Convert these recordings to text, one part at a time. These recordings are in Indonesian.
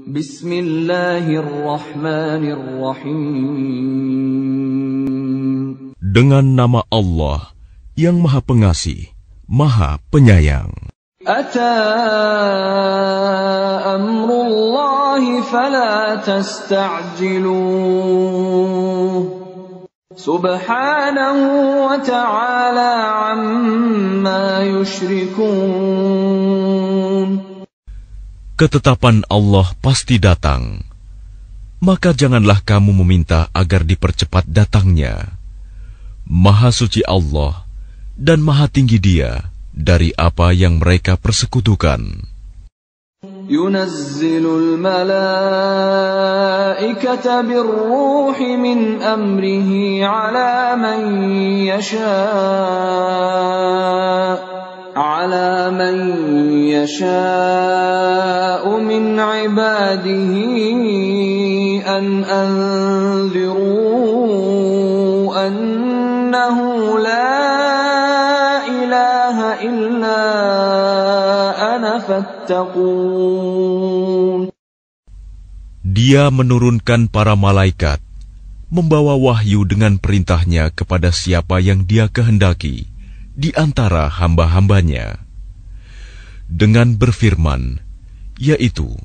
Bismillahirrahmanirrahim. Dengan nama Allah yang Maha Pengasih, Maha Penyayang. Ata amrullahi fala tasta'jiluh. Subhanahu wa ta'ala amma yushrikun. Ketetapan Allah pasti datang, maka janganlah kamu meminta agar dipercepat datangnya. Maha suci Allah dan maha tinggi Dia dari apa yang mereka persekutukan. Yunazzilul malaikata birruhi min amrihi ala man yasha'u min ibadihi an anziru annahu la ilaha illa ana fattaqun. Dia menurunkan para malaikat, membawa wahyu dengan perintahnya kepada siapa yang Dia kehendaki di antara hamba-hambanya, dengan berfirman, yaitu,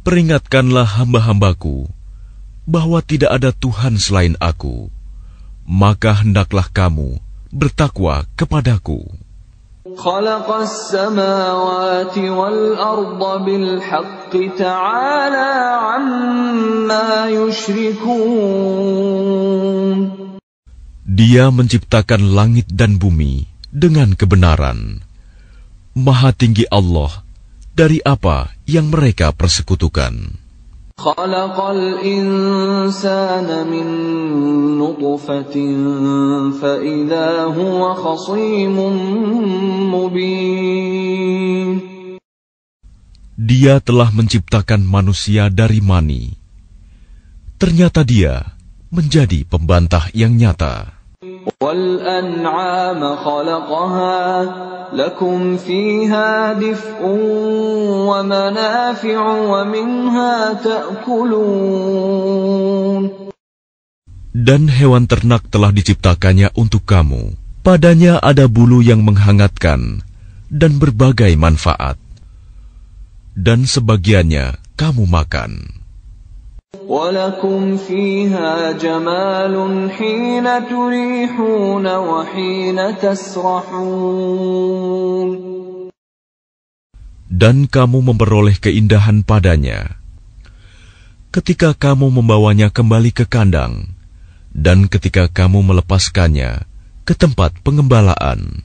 peringatkanlah hamba-hambaku bahwa tidak ada Tuhan selain Aku, maka hendaklah kamu bertakwa kepadaku. Khalaqas samawati wal arda bil haqqi ta'ala amma yushrikun. Dia menciptakan langit dan bumi dengan kebenaran. Maha tinggi Allah dari apa yang mereka persekutukan. Khalaqal insana min nutfatin fa idza huwa khasimun mubin. Dia telah menciptakan manusia dari mani. Ternyata dia menjadi pembantah yang nyata. Wal an'ama khalaqaha lakum fiha dif'un wa manafi'u wa minha ta'kulun. Dan hewan ternak telah diciptakannya untuk kamu. Padanya ada bulu yang menghangatkan dan berbagai manfaat. Dan sebagiannya kamu makan. وَلَكُمْ فِيهَا جَمَالٌ حِينَ تُرِيحُونَ وَحِينَ تَسْرَحُونَ. Dan kamu memperoleh keindahan padanya ketika kamu membawanya kembali ke kandang, dan ketika kamu melepaskannya ke tempat pengembalaan.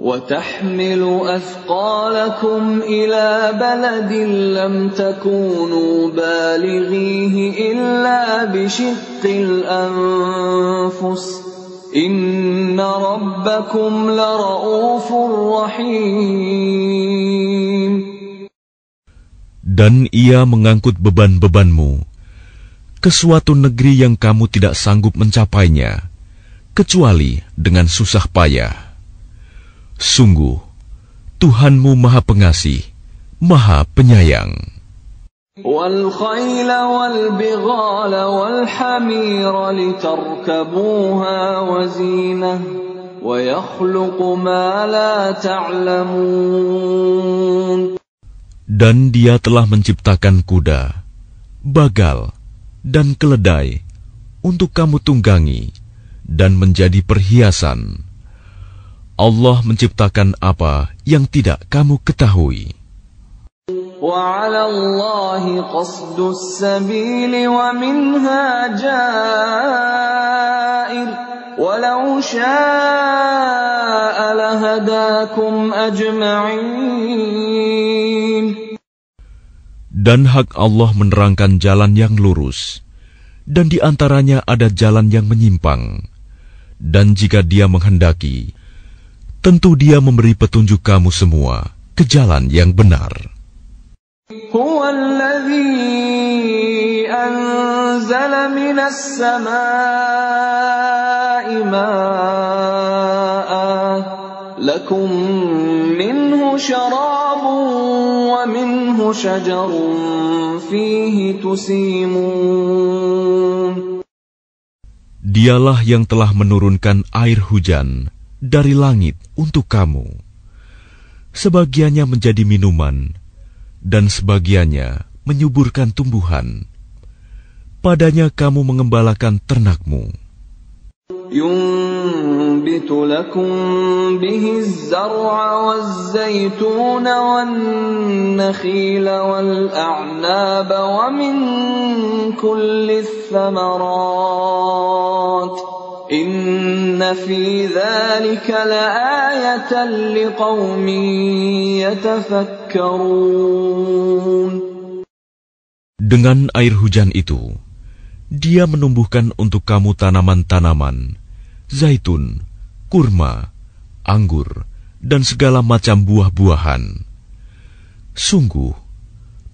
وَتَحْمِلُ أَثْقَالَكُمْ إِلَى بَلَدٍ لَّمْ تَكُونُوا بَالِغِيهِ إِلَّا بِشِقِّ الْأَنفُسِ إِنَّ رَبَّكُمْ لَرَءُوفٌ رَّحِيمٌ. Dan ia mengangkut beban-bebanmu ke suatu negeri yang kamu tidak sanggup mencapainya, kecuali dengan susah payah. Sungguh, Tuhanmu Maha Pengasih, Maha Penyayang. وَالْخَيْلَ وَالْبِغَالَ وَالْحَمِيرَ لِتَرْكَبُوهَا وَزِينَةً وَيَخْلُقُ مَا لَا تَعْلَمُونَ. Dan Dia telah menciptakan kuda, bagal, dan keledai untuk kamu tunggangi dan menjadi perhiasan. Allah menciptakan apa yang tidak kamu ketahui. وَعَلَى اللَّهِ قَصْدُ السَّبِيلِ وَمِنْهَا جَائِرٌ وَلَوْ شَاءَ لَهَدَاكُمْ أَجْمَعِينَ. Dan hak Allah menerangkan jalan yang lurus, dan di antaranya ada jalan yang menyimpang. Dan jika Dia menghendaki, tentu Dia memberi petunjuk kamu semua ke jalan yang benar. Huwa alladhi anzala minas samaa'i maa'an lakum minhu syarabun wa minhu شجر فيه تسيمون. Dialah yang telah menurunkan air hujan dari langit untuk kamu. Sebagiannya menjadi minuman, dan sebagiannya menyuburkan tumbuhan. Padanya kamu mengembalakan ternakmu. ينبت لكم به الزرع والزيتون والنخيل والأعناب ومن كل الثمرات إن في ذلك لآية لقوم يتفكرون. Dengan air hujan itu, Dia menumbuhkan untuk kamu tanaman-tanaman, zaitun, kurma, anggur, dan segala macam buah-buahan. Sungguh,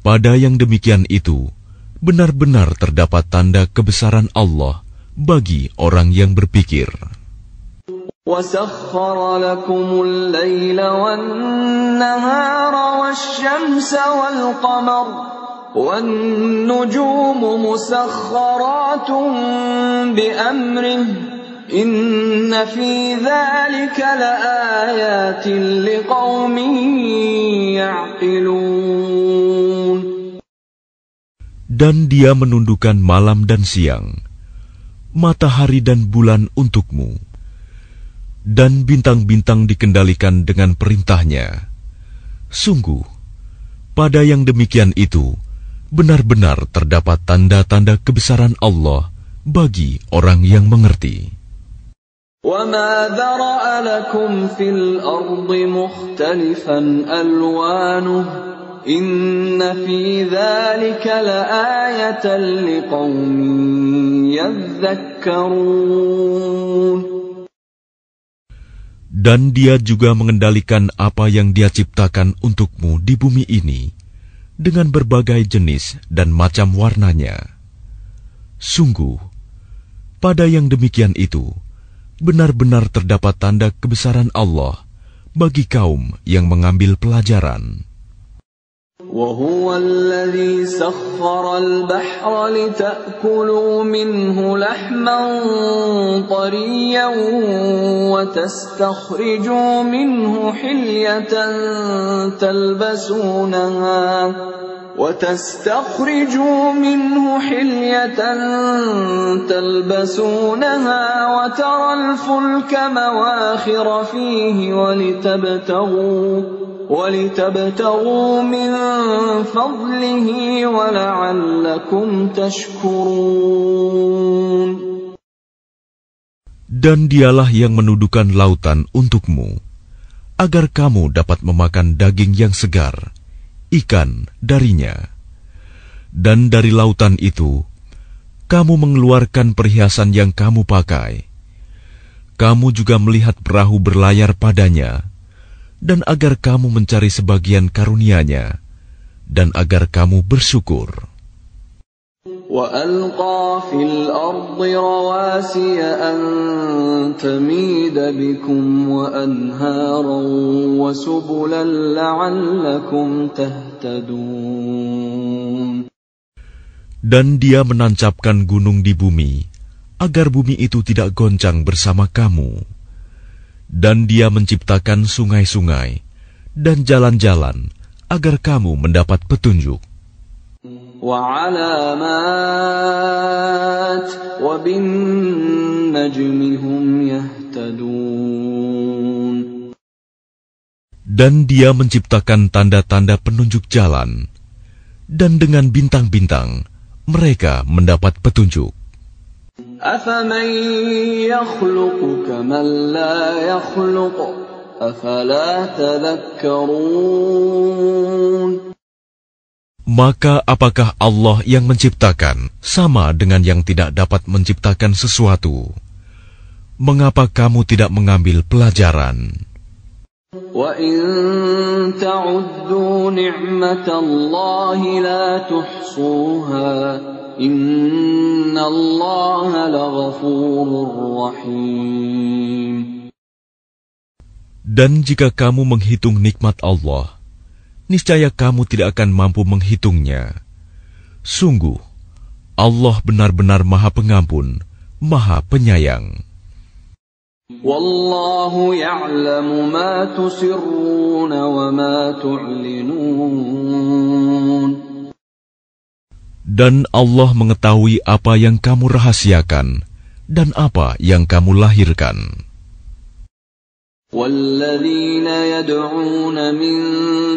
pada yang demikian itu, benar-benar terdapat tanda kebesaran Allah bagi orang yang berpikir. وَسَخَّرَ لَكُمُ اللَّيْلَ وَالنَّهَارَ وَالشَّمْسَ وَالْقَمَرَ وَالنُّجُومُ مُسَخَّرَاتٌ بِأَمْرِهِ إِنَّ فِي ذَلِكَ لَآيَاتٍ لِقَوْمٍ يَعْقِلُونَ. Dan Dia menundukkan malam dan siang, matahari dan bulan untukmu, dan bintang-bintang dikendalikan dengan perintahnya. Sungguh, pada yang demikian itu, benar-benar terdapat tanda-tanda kebesaran Allah bagi orang yang mengerti. وَمَا ذَرَأَ لَكُمْ فِي الْأَرْضِ مُخْتَلِفًا أَلْوَانُهُ إِنَّ فِي ذَلِكَ لَآيَةً لِقَوْمٍ يَذَّكَّرُونَ. Dan Dia juga mengendalikan apa yang Dia ciptakan untukmu di bumi ini dengan berbagai jenis dan macam warnanya. Sungguh, pada yang demikian itu, benar-benar terdapat tanda kebesaran Allah bagi kaum yang mengambil pelajaran. وَهُوَ الَّذِي سَخَّرَ الْبَحْرَ لِتَأْكُلُوا مِنْهُ لَحْمًا طَرِيًّا وَتَسْتَخْرِجُوا مِنْهُ حِلْيَةً تَلْبَسُونَهَا وَتَرَى الْفُلْكَ مَوَاخِرَ فِيهِ وَلِتَبْتَغُوا مِنْ فَضْلِهِ وَلَعَلَّكُمْ تَشْكُرُونَ. Dan Dialah yang menundukkan lautan untukmu, agar kamu dapat memakan daging yang segar, ikan darinya. Dan dari lautan itu, kamu mengeluarkan perhiasan yang kamu pakai. Kamu juga melihat perahu berlayar padanya, dan agar kamu mencari sebagian karunia-Nya, dan agar kamu bersyukur. وَأَلْقَى فِي الْأَرْضِ رَوَاسِيَ أَن تَمِيدَ بِكُمْ وَأَنْهَارًا وَسُبُلًا لَعَلَّكُمْ تَهْتَدُونَ. Dan Dia menancapkan gunung di bumi, agar bumi itu tidak goncang bersama kamu. Dan Dia menciptakan sungai-sungai dan jalan-jalan agar kamu mendapat petunjuk. وَعَلَامَاتٍ وَبِالنَّجْمِ هُمْ يَهْتَدُونَ. Dan Dia menciptakan tanda-tanda penunjuk jalan, dan dengan bintang-bintang mereka mendapat petunjuk. أَفَمَن يَخْلُقُ كَمَن لَّا يَخْلُقُ أَفَلَا تَذَكَّرُونَ. Maka apakah Allah yang menciptakan sama dengan yang tidak dapat menciptakan sesuatu? Mengapa kamu tidak mengambil pelajaran? وَإِن تَعُدُّوا نِعْمَةَ اللَّهِ لَا تُحْصُوهَا إِنَّ اللَّهَ لَغَفُورٌ رَّحِيمٌ. Dan jika kamu menghitung nikmat Allah, niscaya kamu tidak akan mampu menghitungnya. Sungguh, Allah benar-benar Maha Pengampun, Maha Penyayang. Wallahu ya'lamu ma tusirruna wa ma tu'linun. Dan Allah mengetahui apa yang kamu rahasiakan dan apa yang kamu lahirkan. وَالَّذِينَ يَدْعُونَ مِن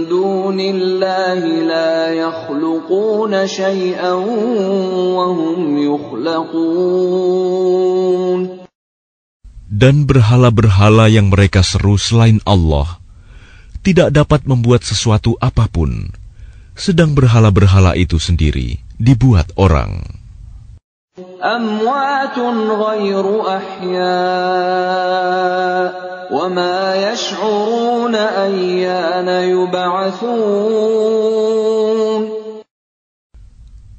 دُونِ اللَّهِ لَا يَخْلُقُونَ شَيْئًا وَهُمْ يُخْلَقُونَ. Dan berhala-berhala yang mereka seru selain Allah tidak dapat membuat sesuatu apapun, sedang berhala-berhala itu sendiri dibuat orang. أَمْوَاتٌ غَيْرُ أَحْيَاءٍ وَمَا يَشْعُرُونَ أَيَّانَ يُبْعَثُونَ.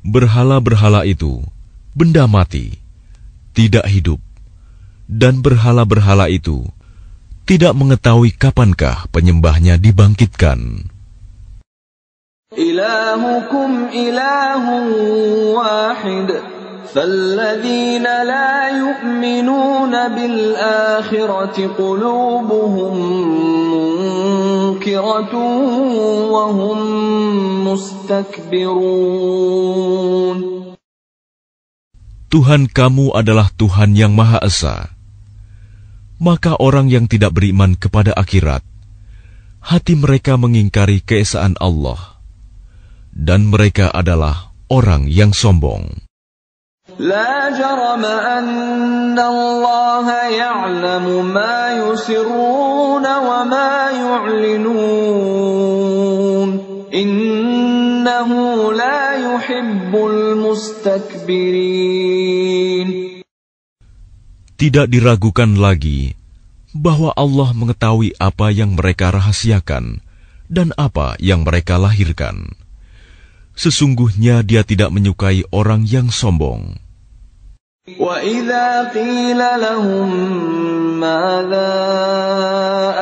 Berhala-berhala itu benda mati, tidak hidup, dan berhala-berhala itu tidak mengetahui kapankah penyembahnya dibangkitkan. إِلَٰهُكُمْ إِلَٰهٌ وَاحِدٌ فَالَّذِينَ لَا يُؤْمِنُونَ بِالْآخِرَةِ قُلُوبُهُم مُّنكِرَةٌ وَهُم مُّسْتَكْبِرُونَ. Tuhan kamu adalah Tuhan yang Maha Esa. Maka orang yang tidak beriman kepada akhirat, hati mereka mengingkari keesaan Allah, dan mereka adalah orang yang sombong. لا جرم أن الله يعلم ما يسرون وما يعلنون إنه لا يحب المستكبرين. Tidak diragukan lagi bahwa Allah mengetahui apa yang mereka rahasiakan dan apa yang mereka lahirkan. Sesungguhnya Dia tidak menyukai orang yang sombong. وَإِذَا قِيلَ لَهُم مَّاذَا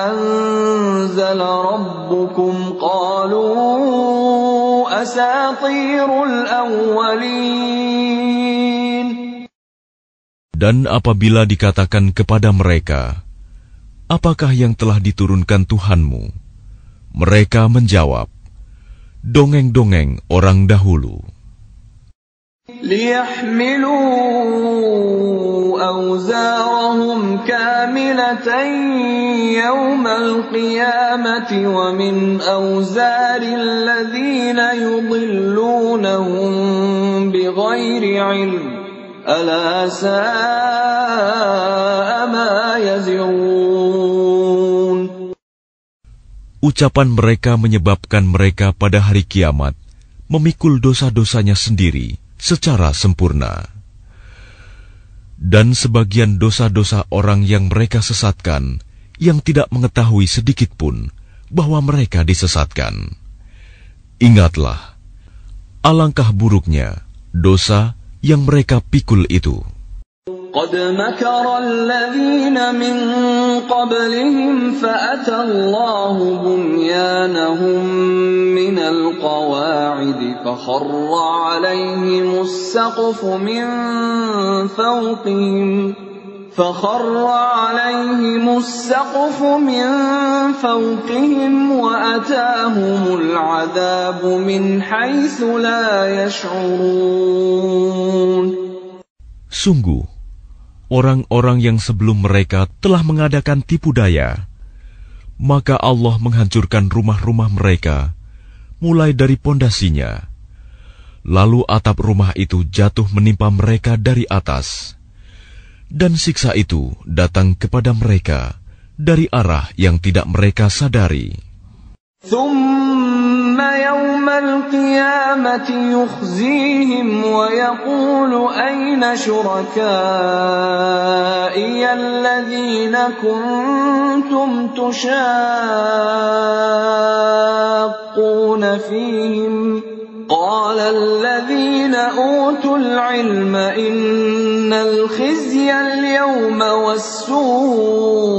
أَنزَلَ رَبُّكُمْ قَالُوا أَسَاطِيرُ الْأَوَّلِينَ. Dan apabila dikatakan kepada mereka, apakah yang telah diturunkan Tuhanmu? Mereka menjawab, dongeng-dongeng orang dahulu. لِيَحْمِلُوا أَوْزَارَهُمْ كَامِلَةً يَوْمَ الْقِيَامَةِ وَمِنْ أَوْزَارِ الَّذِينَ يُضِلُّونَهُم بِغَيْرِ عِلْمٍ أَلَا سَاءَ مَا يَزِرُونَ. Ucapan mereka menyebabkan mereka pada hari kiamat memikul dosa-dosanya sendiri secara sempurna. Dan sebagian dosa-dosa orang yang mereka sesatkan, yang tidak mengetahui sedikit pun bahwa mereka disesatkan. Ingatlah, alangkah buruknya dosa yang mereka pikul itu. قد مكر الذين من قبلهم فأتى الله بنيانهم من القواعد فخر عليهم السقف من فوقهم وأتاهم العذاب من حيث لا يشعرون. Sungguh, orang-orang yang sebelum mereka telah mengadakan tipu daya, maka Allah menghancurkan rumah-rumah mereka, mulai dari pondasinya. Lalu atap rumah itu jatuh menimpa mereka dari atas, dan siksa itu datang kepada mereka dari arah yang tidak mereka sadari. ثم يوم القيامة يخزيهم ويقول أين شركائي الذين كنتم تشاقون فيهم قال الذين أوتوا العلم إن الخزي اليوم والسوء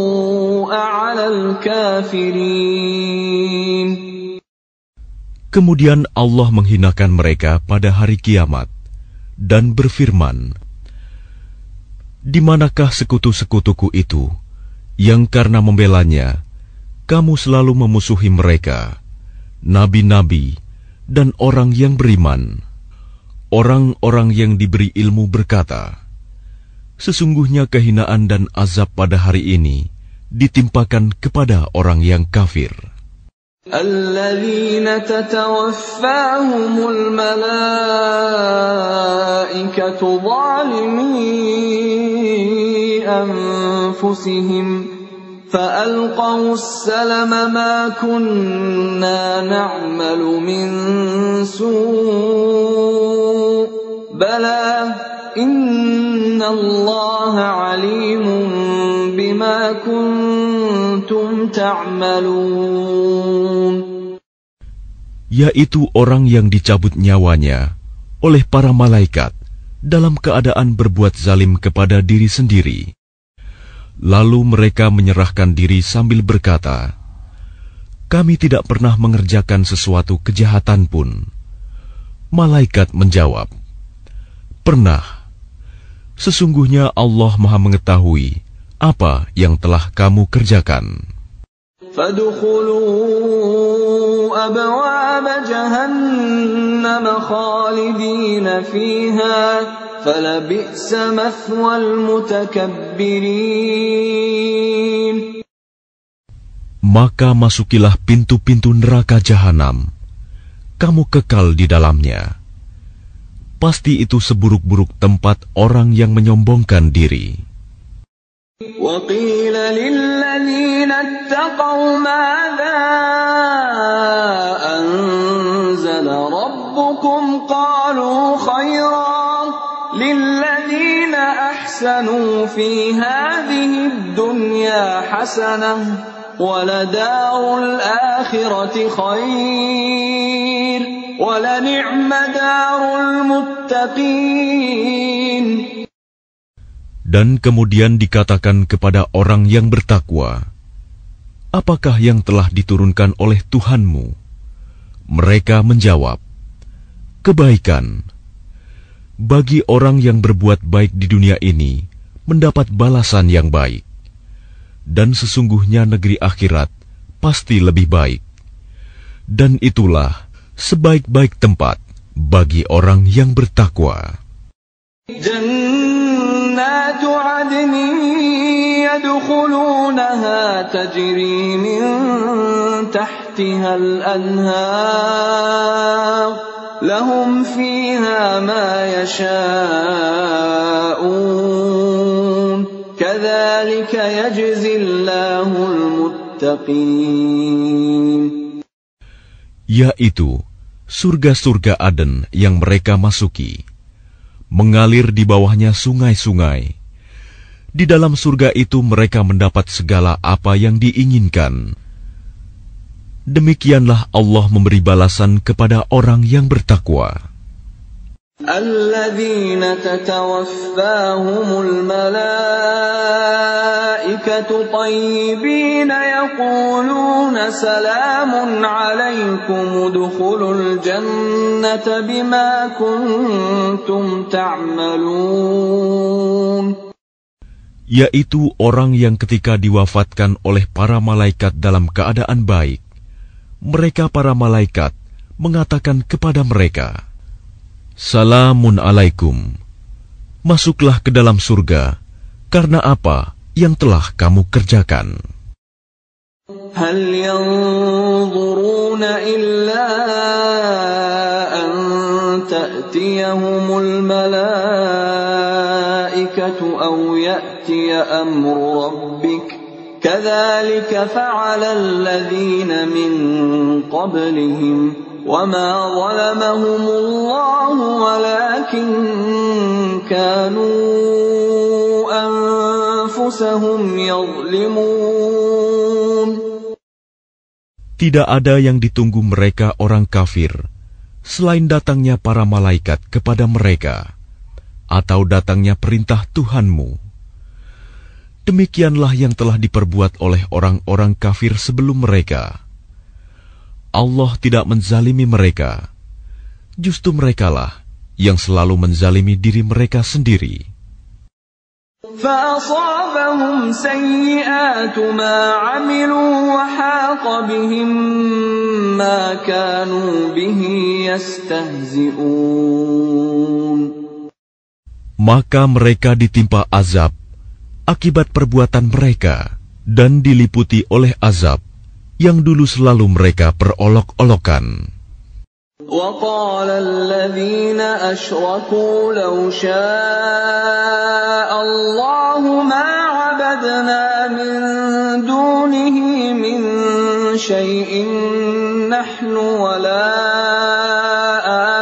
على الكافرين. Kemudian Allah menghinakan mereka pada hari kiamat dan berfirman, "Di manakah sekutu-sekutuku itu yang karena membelanya kamu selalu memusuhi mereka, nabi-nabi dan orang yang beriman?" Orang-orang yang diberi ilmu berkata, "Sesungguhnya kehinaan dan azab pada hari ini ditimpakan kepada orang yang kafir." الذين تتوفاهم الملائكة ظالمي أنفسهم فألقوا السلم ما كنا نعمل من سوء بلى إن الله عليم بما كنتم تعملون. Yaitu orang yang dicabut nyawanya oleh para malaikat dalam keadaan berbuat zalim kepada diri sendiri. Lalu mereka menyerahkan diri sambil berkata, "Kami tidak pernah mengerjakan sesuatu kejahatan pun." Malaikat menjawab, "Pernah. Sesungguhnya Allah Maha mengetahui apa yang telah kamu kerjakan." فادخلوا أبواب جهنم خالدين فيها فلبئس مثوى المتكبرين. Maka masukilah pintu-pintu neraka jahanam, kamu kekal di dalamnya. Pasti itu seburuk-buruk tempat orang yang menyombongkan diri. وقيل للذين اتقوا ماذا أنزل ربكم قالوا خيرا للذين أحسنوا في هذه الدنيا حسنة ولدار الآخرة خير ولنعم دار المتقين. Dan kemudian dikatakan kepada orang yang bertakwa, "Apakah yang telah diturunkan oleh Tuhanmu?" Mereka menjawab, "Kebaikan. Bagi orang yang berbuat baik di dunia ini, mendapat balasan yang baik. Dan sesungguhnya negeri akhirat pasti lebih baik. Dan itulah sebaik-baik tempat bagi orang yang bertakwa." جنات عدن يدخلونها تجري من تحتها الأنهار لهم فيها ما يشاءون كذلك يجزي الله المتقين. Yaitu surga-surga Aden yang mereka masuki, mengalir di bawahnya sungai-sungai. Di dalam surga itu mereka mendapat segala apa yang diinginkan. Demikianlah Allah memberi balasan kepada orang yang bertakwa. الذين تتوفاهم الملائكة طيبين يقولون سلام عليكم ادخلوا الجنة بما كنتم تعملون. Yaitu orang yang ketika diwafatkan oleh para malaikat dalam keadaan baik, mereka para malaikat mengatakan kepada mereka, "Salamun alaikum, masuklah ke dalam surga karena apa yang telah kamu kerjakan." هل ينظرون إلا أن تأتيهم الملائكة أو يأتي أمر ربك كذلك فعل الذين من قبلهم وما ظلمهم الله ولكن كانوا أنفسهم يظلمون. Tidak ada yang ditunggu mereka orang kafir selain datangnya para malaikat kepada mereka atau datangnya perintah Tuhanmu. Demikianlah yang telah diperbuat oleh orang-orang kafir sebelum mereka. Allah tidak menzalimi mereka. Justru merekalah yang selalu menzalimi diri mereka sendiri. فَأَصَابَهُمْ سَيِّئَاتُ مَا عَمِلُوا وَحَاقَ بِهِم مَّا كَانُوا بِهِ يَسْتَهْزِئُونَ. Maka mereka ditimpa azab akibat perbuatan mereka dan diliputi oleh azab yang dulu selalu mereka perolok-olokan. وَقَالَ الَّذِينَ أَشْرَكُوا لَوْ شَاءَ اللَّهُ مَا عَبَدْنَا مِن دُونِهِ مِن شَيْءٍ نَّحْنُ وَلَا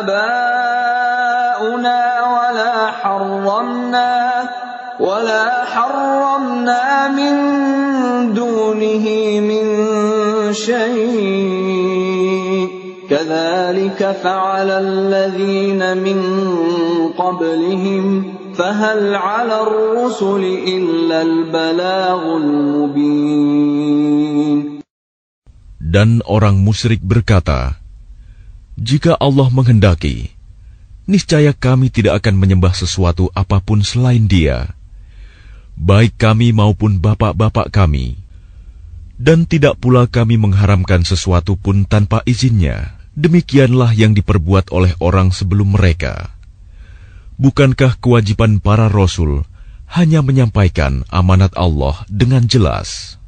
آبَاؤُنَا وَلَا حَرَّمْنَا مِن دُونِهِ مِن شَيْءٍ كَذَلِكَ فَعَلَ الَّذِينَ مِن قَبْلِهِمْ فَهَلْ عَلَى الرُّسُلِ إِلَّا الْبَلَاغُ الْمُبِينُ. Dan orang musyrik berkata, jika Allah menghendaki, niscaya kami tidak akan menyembah sesuatu apapun selain Dia, baik kami maupun bapak-bapak kami, dan tidak pula kami mengharamkan sesuatu pun tanpa izinnya. Demikianlah yang diperbuat oleh orang sebelum mereka. Bukankah kewajiban para rasul hanya menyampaikan amanat Allah dengan jelas?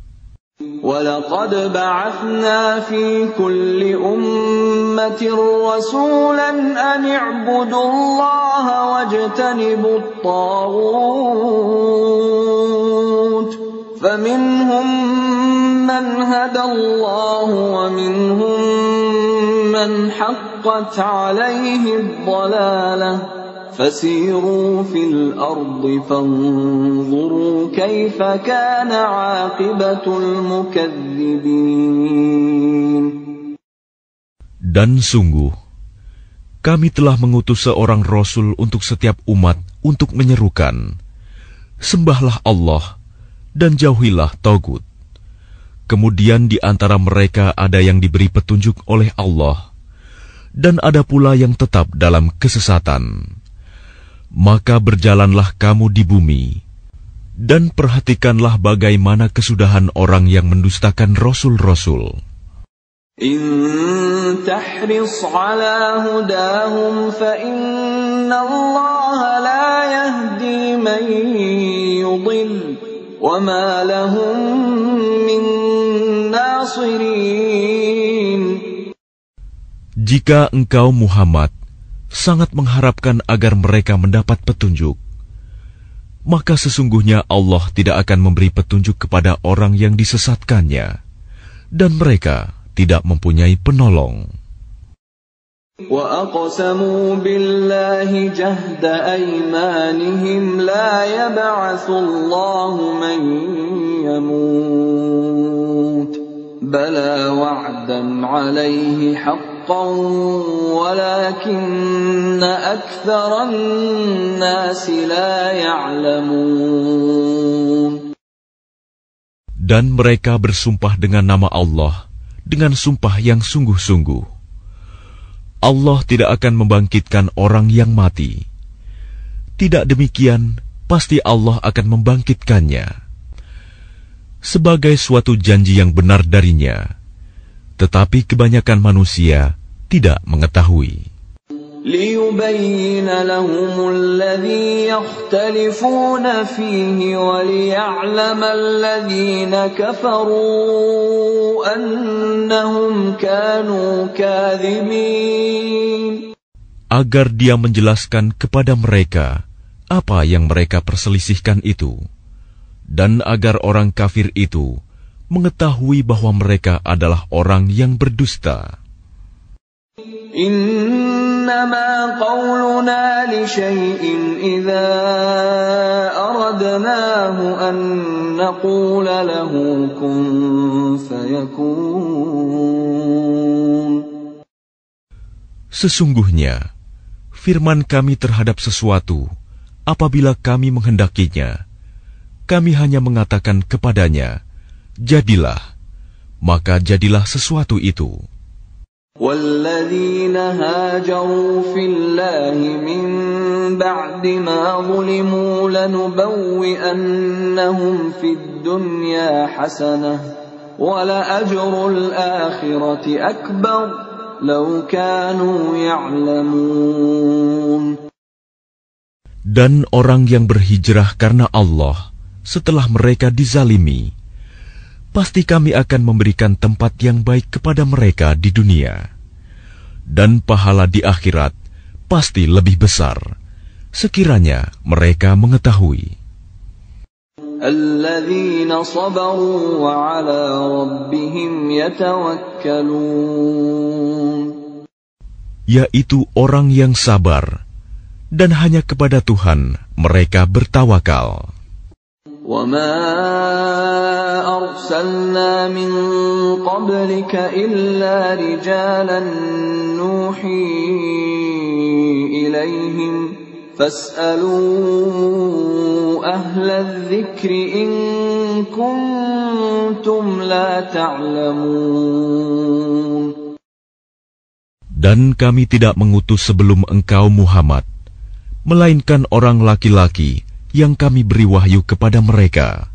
وَلَقَدْ بَعَثْنَا فِي كُلِّ أُمَّةٍ رَّسُولًا أَنِ اعْبُدُوا اللَّهَ وَاجْتَنِبُوا الطَّاغُوتَ فَمِنْهُم مَّنْ هَدَى اللَّهُ وَمِنْهُم مَّنْ حَقَّتْ عَلَيْهِ الضَّلَالَةُ فَسِيرُوا فِي الْأَرْضِ فَانظُرُوا كَيْفَ كَانَ عَاقِبَةُ الْمُكَذِّبِينَ. Dan sungguh, kami telah mengutus seorang Rasul untuk setiap umat untuk menyerukan, sembahlah Allah dan jauhilah Tagut. Kemudian di antara mereka ada yang diberi petunjuk oleh Allah, dan ada pula yang tetap dalam kesesatan. Maka berjalanlah kamu di bumi, dan perhatikanlah bagaimana kesudahan orang yang mendustakan Rasul-Rasul. In tahris ala hudahum fa inna Allah la yahdi man yudil wa ma lahum min nasirin. Jika engkau Muhammad sangat mengharapkan agar mereka mendapat petunjuk, maka sesungguhnya Allah tidak akan memberi petunjuk kepada orang yang disesatkannya, dan mereka tidak mempunyai penolong. وَأَقْسَمُوا بِاللَّهِ جَهْدَ أَيْمَانِهِمْ لَا يَبْعَثُ اللَّهُ مَن يَمُوتُ بَلَى وَعْدًا عَلَيْهِ حَقًّا وَلَكِنَّ أَكْثَرَ النَّاسِ لَا يَعْلَمُونَ. Dan mereka bersumpah dengan nama Allah dengan sumpah yang sungguh-sungguh. Allah tidak akan membangkitkan orang yang mati. Tidak demikian, pasti Allah akan membangkitkannya sebagai suatu janji yang benar darinya. Tetapi kebanyakan manusia tidak mengetahui. لِيُبَيِّنَ لَهُمُ الَّذِي يَخْتَلِفُونَ فِيهِ وَلِيَعْلَمَ الَّذِينَ كَفَرُوا أَنَّهُمْ كَانُوا كَاذِبِينَ. Agar Dia menjelaskan kepada mereka apa yang mereka perselisihkan itu, dan agar orang kafir itu mengetahui bahwa mereka adalah orang yang berdusta. إنما قولنا لشيء إذا أردناه أن نقول له كن فيكون. Sesungguhnya, firman kami terhadap sesuatu, apabila kami menghendakinya, kami hanya mengatakan kepadanya, jadilah, maka jadilah sesuatu itu. والذين هاجروا في الله من بعد ما ظلموا لنبوئنهم في الدنيا حسنة ولأجر الآخرة أكبر لو كانوا يعلمون. Dan orang yang berhijrah karena Allah setelah mereka dizalimi, pasti kami akan memberikan tempat yang baik kepada mereka di dunia, dan pahala di akhirat pasti lebih besar, sekiranya mereka mengetahui. الذين صبروا وعلى ربهم يتوكلون. Yaitu orang yang sabar, dan hanya kepada Tuhan mereka bertawakal. وَمَا أَرْسَلْنَا مِن قَبْلِكَ إِلَّا رِجَالًا نُوحِي إِلَيْهِمْ فَاسْأَلُوا أَهْلَ الذِّكْرِ إِن كُنتُمْ لَا تَعْلَمُونَ. Dan kami tidak mengutus sebelum engkau Muhammad, melainkan orang laki-laki yang kami beri wahyu kepada mereka.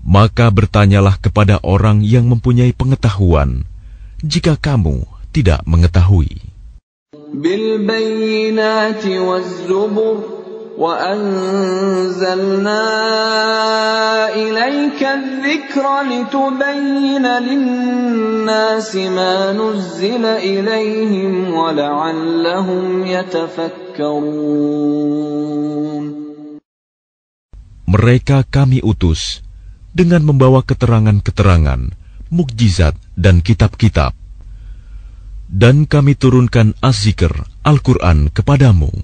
Maka bertanyalah kepada orang yang mempunyai pengetahuan, jika kamu tidak mengetahui. Bil bayyinati waz zubur wa anzalna ilayka adh-dhikra litubayyina lin-nasi ma nuzzila ilayhim wa la'allahum yatafakkarun. Mereka kami utus dengan membawa keterangan-keterangan, mukjizat dan kitab-kitab. Dan kami turunkan Az-Zikr, Al-Quran kepadamu,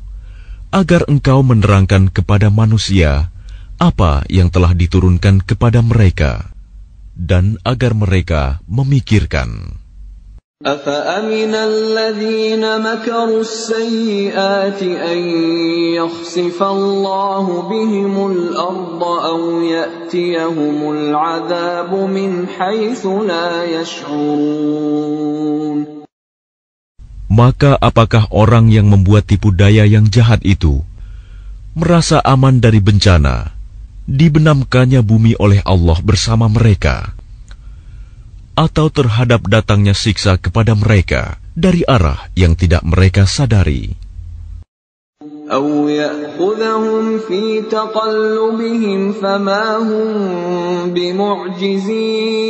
agar engkau menerangkan kepada manusia apa yang telah diturunkan kepada mereka, dan agar mereka memikirkan. أَفَأَمِنَ الَّذِينَ مَكَرُوا السَّيِّئَاتِ أَن يَخْسِفَ اللَّهُ بِهِمُ الْأَرْضَ أَوْ يَأْتِيَهُمُ الْعَذَابُ مِنْ حَيْثُ لَا يَشْعُرُونَ. Maka apakah orang yang membuat tipu daya yang jahat itu merasa aman dari bencana, dibenamkannya bumi oleh Allah bersama mereka, atau terhadap datangnya siksa kepada mereka dari arah yang tidak mereka sadari? أَوْ يَأْخُذَهُمْ فِي تَقَلُّبِهِمْ فَمَا هُمْ بِمُعْجِزِينَ.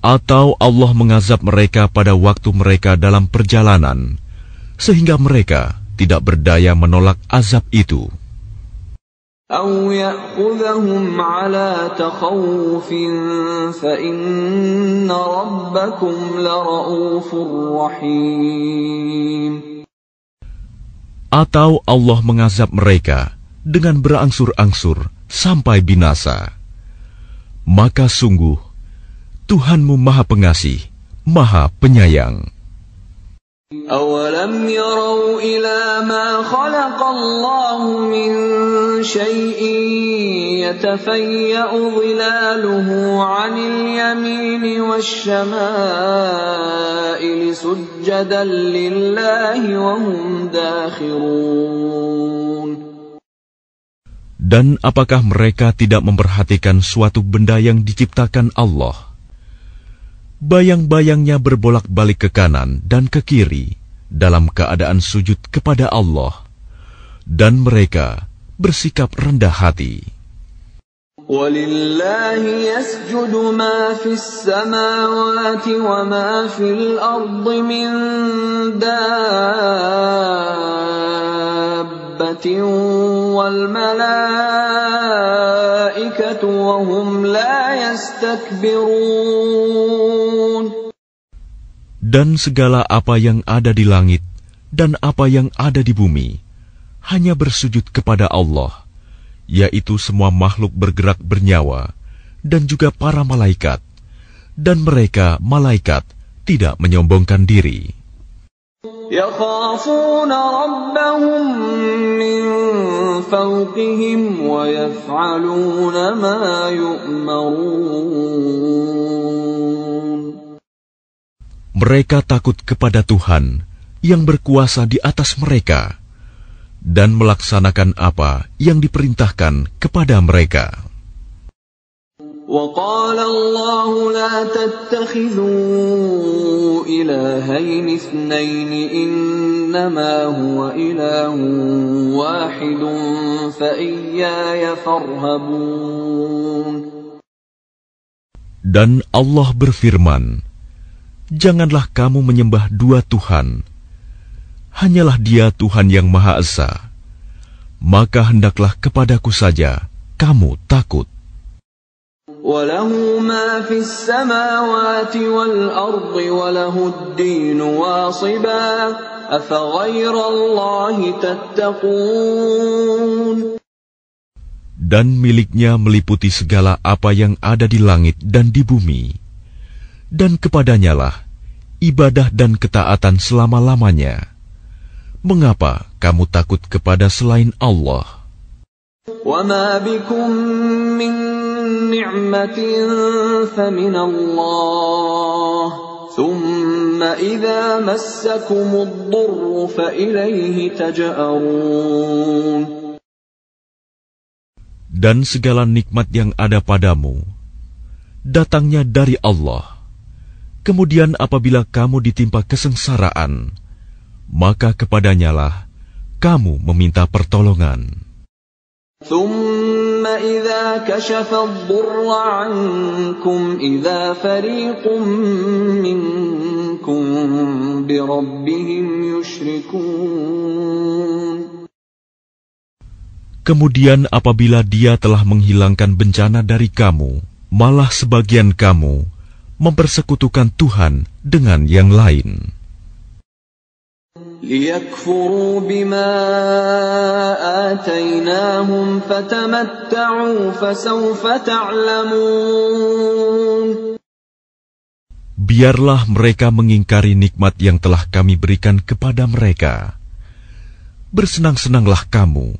Atau Allah mengazab mereka pada waktu mereka dalam perjalanan, sehingga mereka tidak berdaya menolak azab itu. أَوْ يَأْخُذَهُمْ عَلَى تَخَوُّفٍ فَإِنَّ رَبَّكُمْ لَرَءُوفٌ رَحِيمٌ. Atau Allah mengazab mereka dengan berangsur-angsur sampai binasa. Maka sungguh Tuhanmu Maha Pengasih, Maha Penyayang. أَوَلَمْ يَرَوْا إِلَى مَا خَلَقَ اللَّهُ مِنْ شَيْءٍ يَتَفَيَّأُ ظِلَالُهُ عَنِ الْيَمِينِ وَالشَّمَائِلِ سُجَّدًا لِلَّهِ وَهُمْ دَاخِرُونَ. Dan apakah mereka tidak memperhatikan suatu benda yang diciptakan Allah? Bayang-bayangnya berbolak-balik ke kanan dan ke kiri dalam keadaan sujud kepada Allah, dan mereka bersikap rendah hati. وَلِلَّهِ يَسْجُدُ مَا فِي السَّمَاوَاتِ وَمَا فِي الْأَرْضِ مِنْ دَابَّةٍ وَالْمَلَائِكَةُ وَهُمْ لَا يَسْتَكْبِرُونَ. Dan segala apa yang ada di langit dan apa yang ada di bumi hanya bersujud kepada Allah, yaitu semua makhluk bergerak bernyawa dan juga para malaikat, dan mereka malaikat tidak menyombongkan diri. يَخَافُونَ رَبَّهُم مِّن فَوْقِهِمْ وَيَفْعَلُونَ مَا يُؤْمَرُونَ. Mereka takut kepada Tuhan yang berkuasa di atas mereka dan melaksanakan apa yang diperintahkan kepada mereka. وقال الله لا تتخذوا إلهين اثنين إنما هو إله واحد فإياي فارهبون. Dan Allah berfirman, janganlah kamu menyembah dua Tuhan, hanyalah Dia Tuhan yang Maha Esa, maka hendaklah kepadaku saja kamu takut. وَلَهُ مَا فِي السَّمَاوَاتِ وَالْأَرْضِ وَلَهُ الدِّينُ وَاصِبًا أَفَغَيْرَ اللَّهِ تَتَّقُونَ. Dan miliknya meliputi segala apa yang ada di langit dan di bumi, dan kepadanyalah ibadah dan ketaatan selama-lamanya. Mengapa kamu takut kepada selain Allah? وَمَا بِكُم مِّن نِّعْمَةٍ فَمِنَ اللَّهِ ثُمَّ إِذَا مَسَّكُمُ الضُّرُّ فَإِلَيْهِ تَجْأَرُونَ. Dan segala nikmat yang ada padamu datangnya dari Allah. Kemudian apabila kamu ditimpa kesengsaraan, maka kepadanyalah kamu meminta pertolongan. ثُمَّ إِذَا كَشَفَ الضُّرَّ عَنكُمْ إِذَا فَرِيقٌ مِّنكُم بِرَبِّهِمْ يُشْرِكُونَ. Kemudian apabila Dia telah menghilangkan bencana dari kamu, malah sebagian kamu mempersekutukan Tuhan dengan yang lain. لِيَكْفُرُوا بِمَا آتَيْنَاهُمْ فَتَمَتَّعُوا فَسَوْفَ تَعْلَمُونَ. Biarlah mereka mengingkari nikmat yang telah kami berikan kepada mereka. Bersenang-senanglah kamu,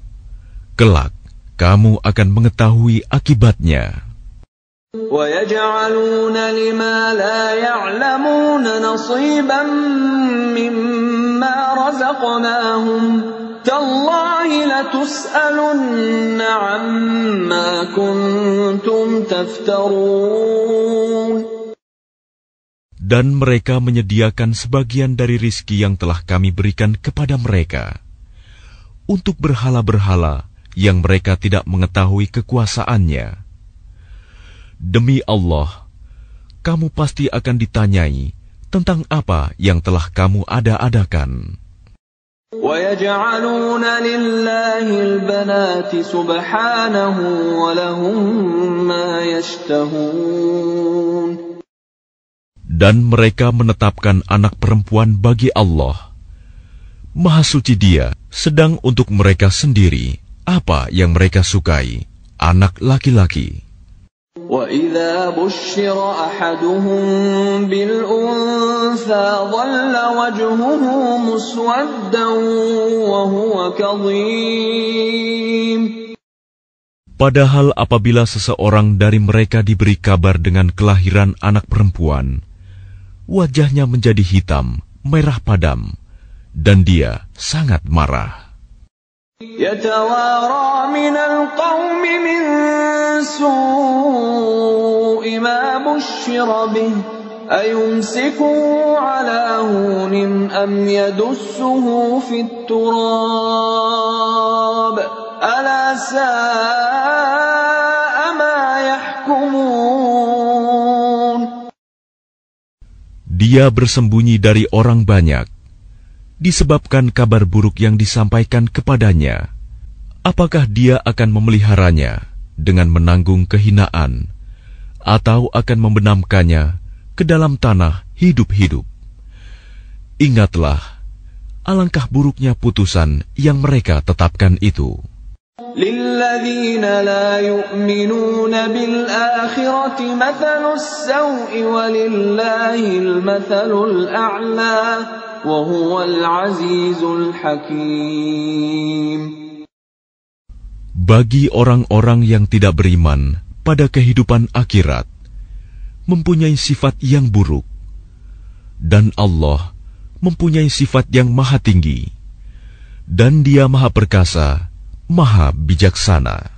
kelak kamu akan mengetahui akibatnya. وَيَجْعَلُونَ لِمَا لَا يَعْلَمُونَ نَصِيبًا مِّمَّا رَزَقْنَاهُمْ تَاللَّهِ لَتُسْأَلُنَّ عَمَّا كُنتُمْ تَفْتَرُونَ. Dan mereka menyediakan sebagian dari rizki yang telah kami berikan kepada mereka untuk berhala-berhala yang mereka tidak mengetahui kekuasaannya. Demi Allah, kamu pasti akan ditanyai tentang apa yang telah kamu ada-adakan. وَيَجْعَلُونَ لِلَّهِ الْبَنَاتِ سُبْحَانَهُ وَلَهُم مَّا يَشْتَهُونَ. Dan mereka menetapkan anak perempuan bagi Allah. Maha suci Dia, sedang untuk mereka sendiri apa yang mereka sukai, anak laki-laki. وَإِذَا بُشِّرَ أَحَدُهُم بِالْأُنثَىٰ ظَلَّ وَجْهُهُ مُسْوَدًّا وَهُوَ كَظِيمٌ. Padahal apabila seseorang dari mereka diberi kabar dengan kelahiran anak perempuan, wajahnya menjadi hitam, merah padam, dan dia sangat marah. يَتَوَارَىٰ مِنَ الْقَوْمِ مِن سُوءِ مَا بُشِّرَ بِهِ أَيُمْسِكُهُ عَلَىٰ هُونٍ أَمْ يَدُسُّهُ فِي التُّرَابِ أَلَا سَاءَ مَا يَحْكُمُونَ. Dia bersembunyi dari orang banyak disebabkan kabar buruk yang disampaikan kepadanya. Apakah dia akan memeliharanya dengan menanggung kehinaan, atau akan membenamkannya ke dalam tanah hidup-hidup? Ingatlah, alangkah buruknya putusan yang mereka tetapkan itu. لِلَّذِينَ لَا يُؤْمِنُونَ بِالْآخِرَةِ مَثَلُ السَّوْءِ وَلِلَّهِ الْمَثَلُ الْأَعْلَى وَهُوَ الْعَزِيزُ الْحَكِيمُ. Bagi orang-orang yang tidak beriman pada kehidupan akhirat, mempunyai sifat yang buruk, Dan Allah mempunyai sifat yang maha tinggi, dan Dia maha perkasa, maha bijaksana.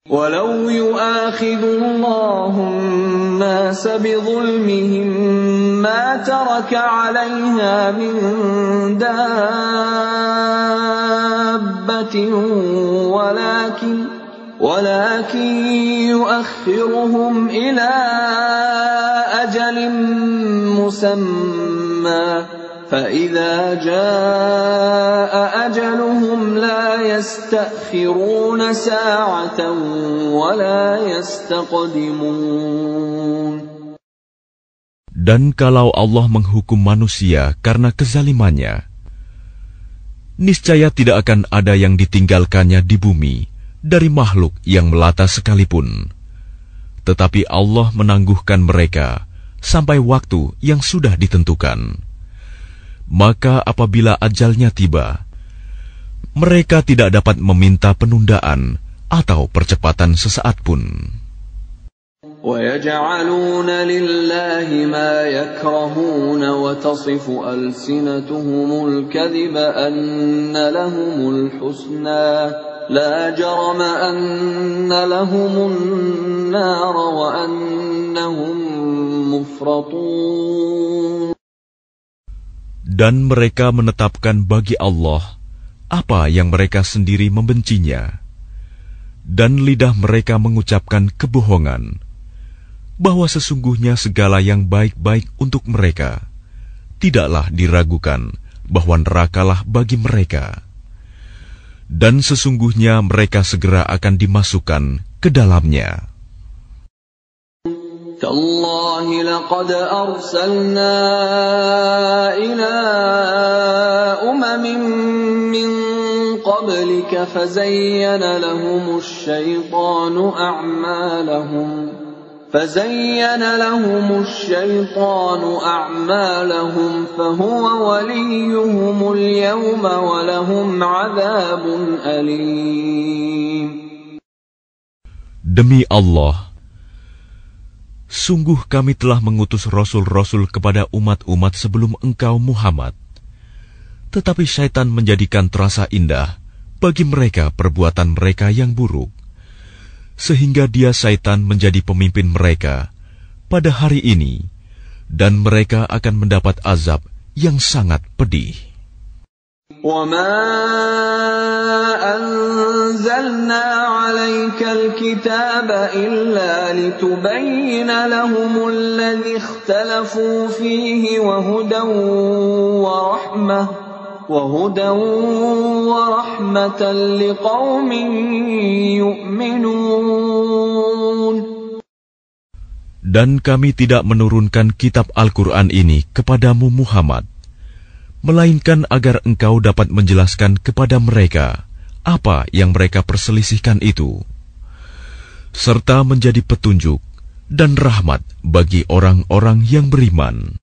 وَلَوْ يُؤَاخِذُ اللَّهُ النَّاسَ بِظُلْمِهِمْ مَا تَرَكَ عَلَيْهَا مِنْ دَابَّةٍ وَلَكِنْ يُؤَخِّرُهُمْ إِلَى أَجَلٍ مُّسَمًّى فَإِذَا جَاءَ أَجَلُهُمْ لَا يَسْتَأْخِرُونَ سَاعَةً وَلَا يَسْتَقْدِمُونَ. Dan kalau Allah menghukum manusia karena kezalimannya, niscaya tidak akan ada yang ditinggalkannya di bumi dari makhluk yang melata sekalipun. Tetapi Allah menangguhkan mereka sampai waktu yang sudah ditentukan. Maka apabila ajalnya tiba, mereka tidak dapat meminta penundaan atau percepatan sesaat pun. وَيَجْعَلُونَ لِلَّهِ مَا يَكْرَهُونَ وَتَصِفُ أَلْسِنَتُهُمُ الْكَذِبَ أَنَّ لَهُمُ الْحُسْنَى لَا جَرَمَ أَنَّ لَهُمُ النَّارَ وَأَنَّهُمْ مُفْرَطُونَ. Dan mereka menetapkan bagi Allah apa yang mereka sendiri membencinya, dan lidah mereka mengucapkan kebohongan, bahwa sesungguhnya segala yang baik-baik untuk mereka, tidaklah diragukan bahwa nerakalah bagi mereka. Dan sesungguhnya mereka segera akan dimasukkan ke dalamnya. تَاللَّهِ لَقَدْ أَرْسَلْنَا إِلَىٰ أُمَمٍ مِّن قَبْلِكَ فَزَيَّنَ لَهُمُ الشَّيْطَانُ أَعْمَالَهُمْ فَهُوَ وَلِيُّهُمُ الْيَوْمَ وَلَهُمْ عَذَابٌ أَلِيمٌ. Demi Allah, sungguh kami telah mengutus rasul-rasul kepada umat-umat sebelum engkau Muhammad. Tetapi syaitan menjadikan terasa indah bagi mereka perbuatan mereka yang buruk, sehingga dia syaitan menjadi pemimpin mereka pada hari ini, dan mereka akan mendapat azab yang sangat pedih. وَمَا أَنزَلْنَا عَلَيْكَ الْكِتَابَ إِلَّا لِتُبَيِّنَ لَهُمُ الَّذِي اخْتَلَفُوا فِيهِ وَهُدًى وَرَحْمَةً لِقَوْمٍ يُؤْمِنُونَ. Dan kami tidak menurunkan kitab Al-Quran ini kepadamu Muhammad, melainkan agar engkau dapat menjelaskan kepada mereka apa yang mereka perselisihkan itu, serta menjadi petunjuk dan rahmat bagi orang-orang yang beriman.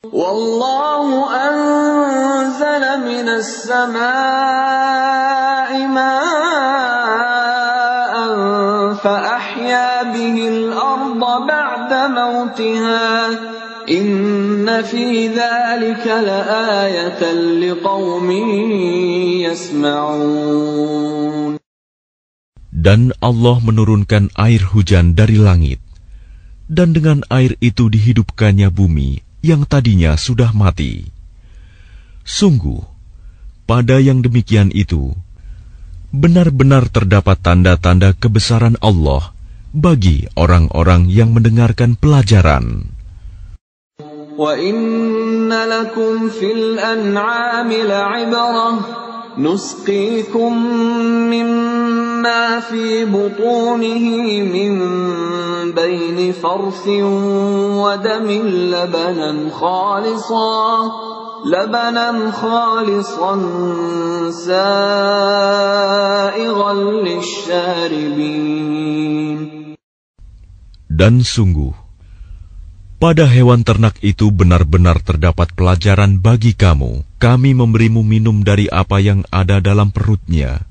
Wallahu anzala minas samaa'i ma'an fa ahya bihil arda ba'da mautiha inna fi dzalika laayatan liqaumin yasma'un. Dan Allah menurunkan air hujan dari langit, dan dengan air itu dihidupkannya bumi yang tadinya sudah mati. Sungguh, pada yang demikian itu, benar-benar terdapat tanda-tanda kebesaran Allah bagi orang-orang yang mendengarkan pelajaran. Wa inna lakum fil an'ami la'ibrah nusqikum mimma fi butunihi min baini farthin wa damin labanan khalisan sa'igan lisyaribin. Dan sungguh, pada hewan ternak itu benar-benar terdapat pelajaran bagi kamu. Kami memberimu minum dari apa yang ada dalam perutnya,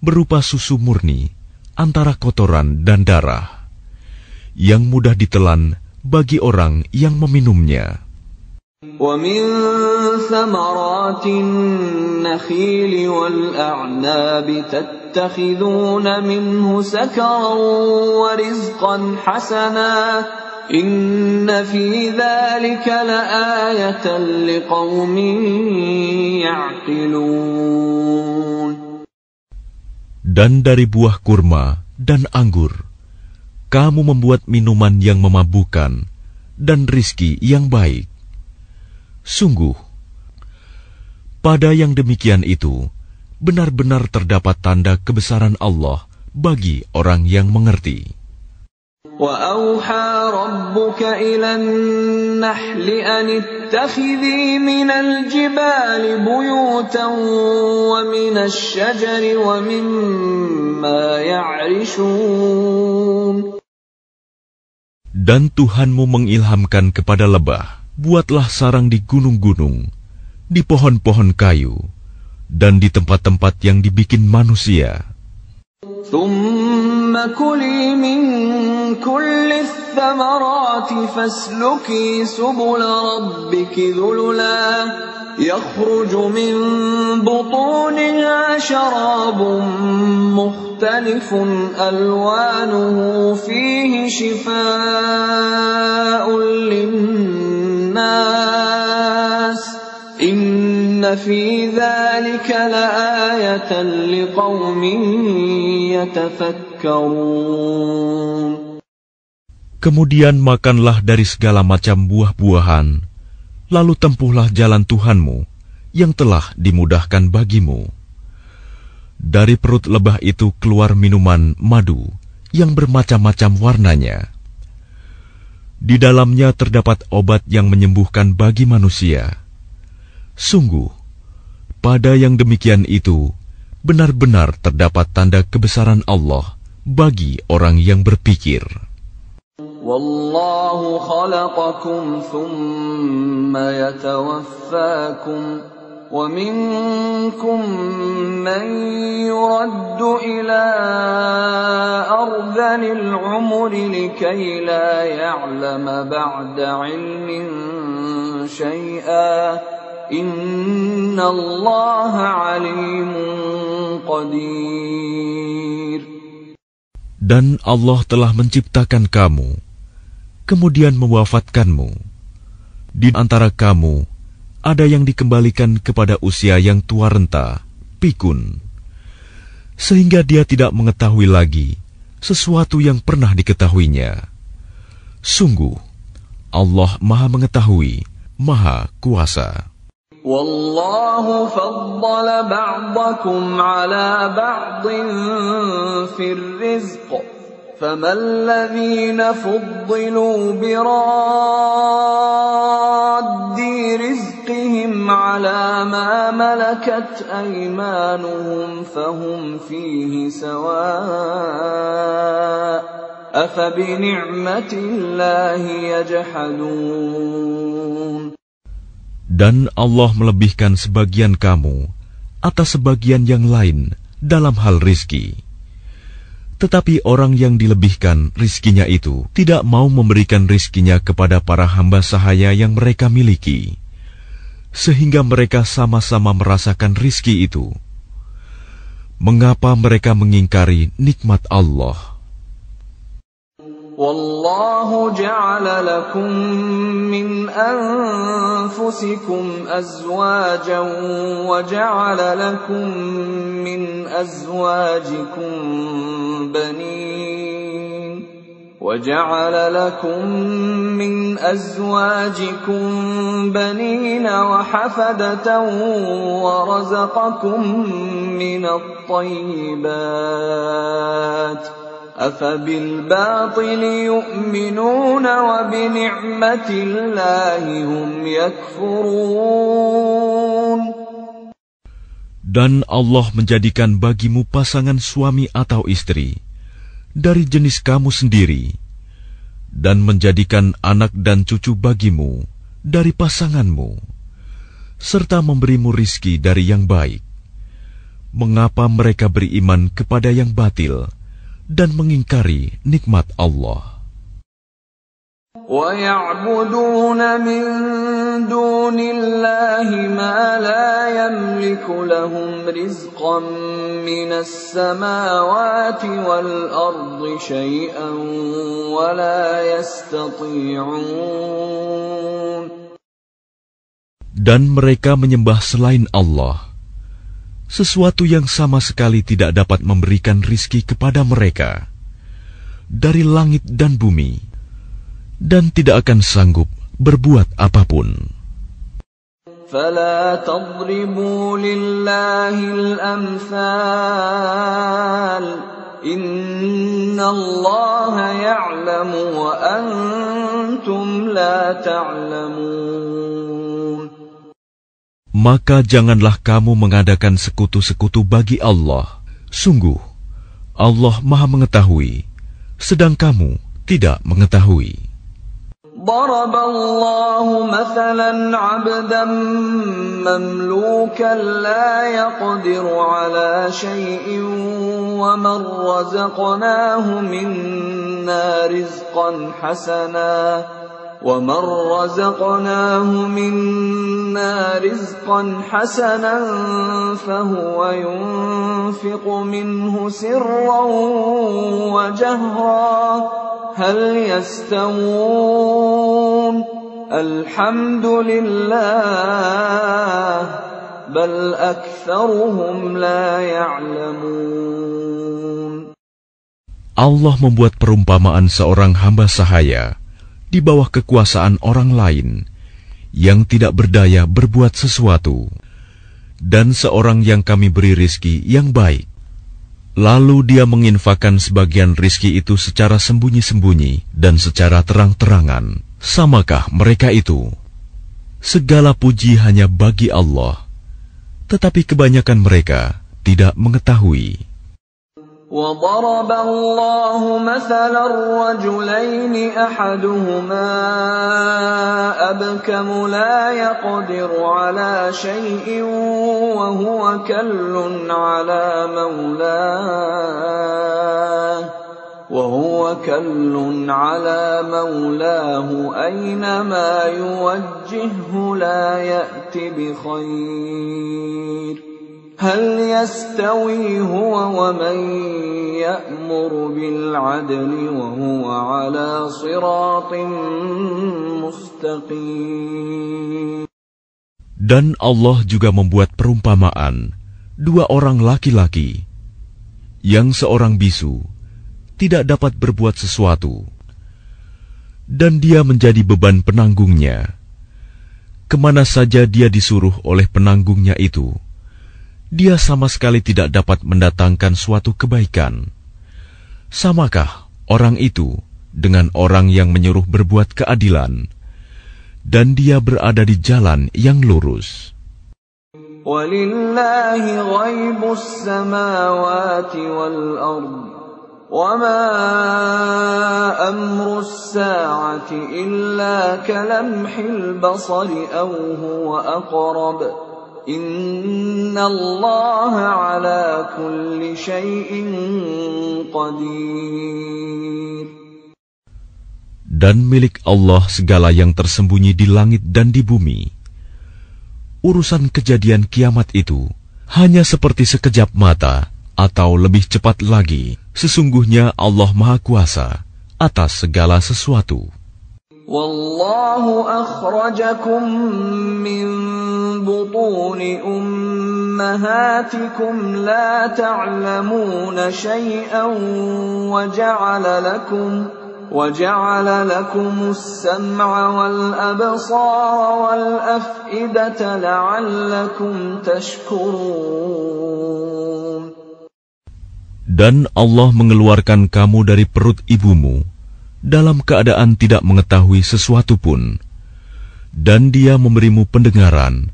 berupa susu murni, antara kotoran dan darah, yang mudah ditelan bagi orang yang meminumnya. وَمِن ثَمَرَاتِ النَّخِيلِ وَالْأَعْنَابِ تَتَّخِذُونَ مِنْهُ سَكَرًا وَرِزْقًا حَسَنًا إِنَّ فِي ذَلِكَ لَآيَةً لِقَوْمٍ يَعْقِلُونَ. Dan dari buah kurma dan anggur, kamu membuat minuman yang memabukkan dan rizki yang baik. Sungguh, pada yang demikian itu, benar-benar terdapat tanda kebesaran Allah bagi orang yang mengerti. وَأَوْحَى رَبُّكَ إِلَى النَّحْلِ أَنِ اتَّخِذِي مِنَ الْجِبَالِ بُيُوتًا وَمِنَ الشَّجَرِ وَمِمَّا يَعْرِشُونَ. Dan Tuhanmu mengilhamkan kepada lebah, buatlah sarang di gunung-gunung, di pohon-pohon kayu, dan di tempat-tempat yang dibikin manusia. ثُمَّ كُلِي مِن كُلِّ الثَّمَرَاتِ فَاسْلُكِي سُبُلَ رَبِّكِ ذُلُلًا يَخْرُجُ مِن بُطُونِهَا شَرَابٌ مُخْتَلِفٌ أَلْوَانُهُ فِيهِ شِفَاءٌ لِلنَّاسِ إِنَّ فِي ذَلِكَ لَآيَةً لِقَوْمٍ يَتَفَكَّرُونَ. Kemudian makanlah dari segala macam buah-buahan, lalu tempuhlah jalan Tuhanmu yang telah dimudahkan bagimu. Dari perut lebah itu keluar minuman madu yang bermacam-macam warnanya. Di dalamnya terdapat obat yang menyembuhkan bagi manusia. Sungguh, pada yang demikian itu, benar-benar terdapat tanda kebesaran Allah bagi orang yang berpikir. وَاللَّهُ خَلَقَكُمْ ثُمَّ يَتَوَفَّاكُمْ وَمِنكُم مَّن يُرَدُّ إِلَىٰ أَرْذَلِ الْعُمُرِ لِكَيْ لَا يَعْلَمَ بَعْدَ عِلْمٍ شَيْئًا إِنَّ اللَّهَ عَلِيمٌ قَدِيرٌ. Dan Allah telah menciptakan kamu, kemudian mewafatkanmu. Di antara kamu, ada yang dikembalikan kepada usia yang tua renta, pikun, sehingga dia tidak mengetahui lagi sesuatu yang pernah diketahuinya. Sungguh, Allah Maha Mengetahui, Maha Kuasa. وَاللَّهُ فَضَّلَ بَعْضَكُمْ عَلَى بَعْضٍ فِي الرِّزْقِ فَمَا الَّذِينَ فُضِّلُوا بِرَادِّ رِزْقِهِمْ عَلَى مَا مَلَكَتْ أَيْمَانُهُمْ فَهُمْ فِيهِ سَوَاءٌ أَفَبِنِعْمَةِ اللَّهِ يَجْحَدُونَ. Dan Allah melebihkan sebagian kamu atas sebagian yang lain dalam hal rizki. Tetapi orang yang dilebihkan rizkinya itu tidak mau memberikan rizkinya kepada para hamba sahaya yang mereka miliki, sehingga mereka sama-sama merasakan rizki itu. Mengapa mereka mengingkari nikmat Allah? وَاللَّهُ جَعَلَ لَكُم مِّنْ أَنفُسِكُمْ أَزْوَاجًا وَجَعَلَ لَكُم مِّنْ أَزْوَاجِكُم بَنِينَ وَحَفَدَةً وَرَزَقَكُم مِّنَ الطَّيِّبَاتِ أَفَبِالْبَاطِلِ يُؤْمِنُونَ وَبِنِعْمَةِ اللَّهِ هُمْ يَكْفُرُونَ. Dan Allah menjadikan bagimu pasangan suami atau istri dari jenis kamu sendiri, dan menjadikan anak dan cucu bagimu dari pasanganmu, serta memberimu rizki dari yang baik. Mengapa mereka beriman kepada yang batil dan mengingkari nikmat Allah? وَيَعْبُدُونَ مِن دُونِ اللَّهِ مَا لَا يَمْلِكُ لَهُمْ رِزْقًا مِّنَ السَّمَاوَاتِ وَالْأَرْضِ شَيْئًا وَلَا يَسْتَطِيعُونَ. Dan mereka menyembah selain Allah sesuatu yang sama sekali tidak dapat memberikan rizki kepada mereka dari langit dan bumi, dan tidak akan sanggup berbuat apapun. فَلَا تَضْرِبُوا لِلَّهِ الْأَمْثَالَ إِنَّ اللَّهَ يَعْلَمُ وَأَنْتُمْ لَا تَعْلَمُونَ. Maka janganlah kamu mengadakan sekutu-sekutu bagi Allah. Sungguh, Allah Maha mengetahui, sedang kamu tidak mengetahui. ضرب الله مثلا عبدا مملوكا لا يقدر على شيء ومن رزقناه منا رزقا حسنا فهو ينفق منه سرا وجهرا هل يستوون الحمد لله بل أكثرهم لا يعلمون. Allah membuat perumpamaan seorang hamba sahaya di bawah kekuasaan orang lain yang tidak berdaya berbuat sesuatu, dan seorang yang kami beri rizki yang baik. Lalu dia menginfakkan sebagian rizki itu secara sembunyi-sembunyi dan secara terang-terangan. Samakah mereka itu? Segala puji hanya bagi Allah, tetapi kebanyakan mereka tidak mengetahui. وَضَرَبَ اللَّهُ مَثَلًا رَّجُلَيْنِ أَحَدُهُمَا أَبْكَمُ لَا يَقْدِرُ عَلَى شَيْءٍ وَهُوَ كَلٌّ عَلَى مَوْلَاهُ أَيْنَمَا يُوَجِّههُّ لَا يَأْتِ بِخَيْرٍ هل يستوي هو ومن يأمر بالعدل وهو على صراط مستقيم. Dan Allah juga membuat perumpamaan dua orang laki-laki yang seorang bisu tidak dapat berbuat sesuatu dan dia menjadi beban penanggungnya. Kemana saja dia disuruh oleh penanggungnya itu, dia sama sekali tidak dapat mendatangkan suatu kebaikan. Samakah orang itu dengan orang yang menyuruh berbuat keadilan, dan dia berada di jalan yang lurus? وَلِلَّهِ غَيْبُ السَّمَاوَاتِ وَالْأَرْضِ وَمَا أَمْرُ السَّاعَةِ إِلَّا كَلَمْحِ الْبَصَرِ أَوْ هُوَ أَقْرَبُ إِنَّ اللَّهَ عَلَى كُلِّ شَيْءٍ قَدِيرٌ. Dan milik Allah segala yang tersembunyi di langit dan di bumi. Urusan kejadian kiamat itu hanya seperti sekejap mata atau lebih cepat lagi. Sesungguhnya Allah Maha Kuasa atas segala sesuatu. Wallahu akhrajakum min butuni ummahatikum la ta'lamuna shay'an wa ja'ala lakum as-sam'a wal absara wal af'idata la'allakum tashkurun. Dan Allah mengeluarkan kamu dari perut ibumu dalam keadaan tidak mengetahui sesuatu pun, dan Dia memberimu pendengaran,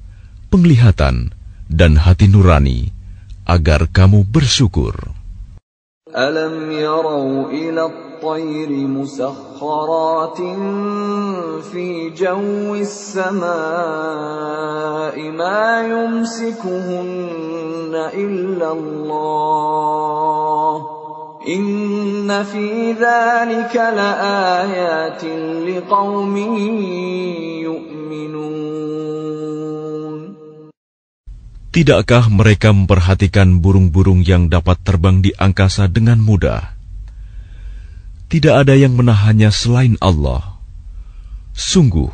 penglihatan, dan hati nurani, agar kamu bersyukur. Alam yarau ila at-tayri musakhkharatin fi jawis samaa'i ma yumsikuhunna illa Allah Inna fi dzalika laayatin liqaumin yu'minun. Tidakkah mereka memperhatikan burung-burung yang dapat terbang di angkasa dengan mudah? Tidak ada yang menahannya selain Allah. Sungguh,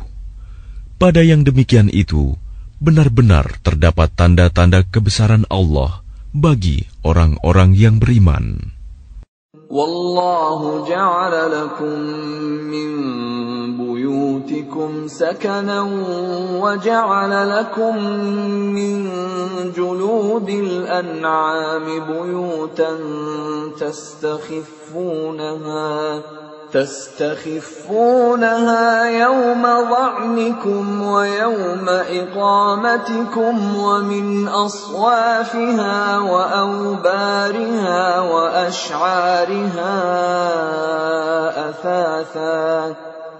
pada yang demikian itu benar-benar terdapat tanda-tanda kebesaran Allah bagi orang-orang yang beriman. Wallahu ja'ala lakum min buyutikum sakanan wa ja'ala lakum min juludil an'ami buyutan تستخفونها يوم ظعنكم ويوم إقامتكم ومن أصوافها وأوبارها وأشعارها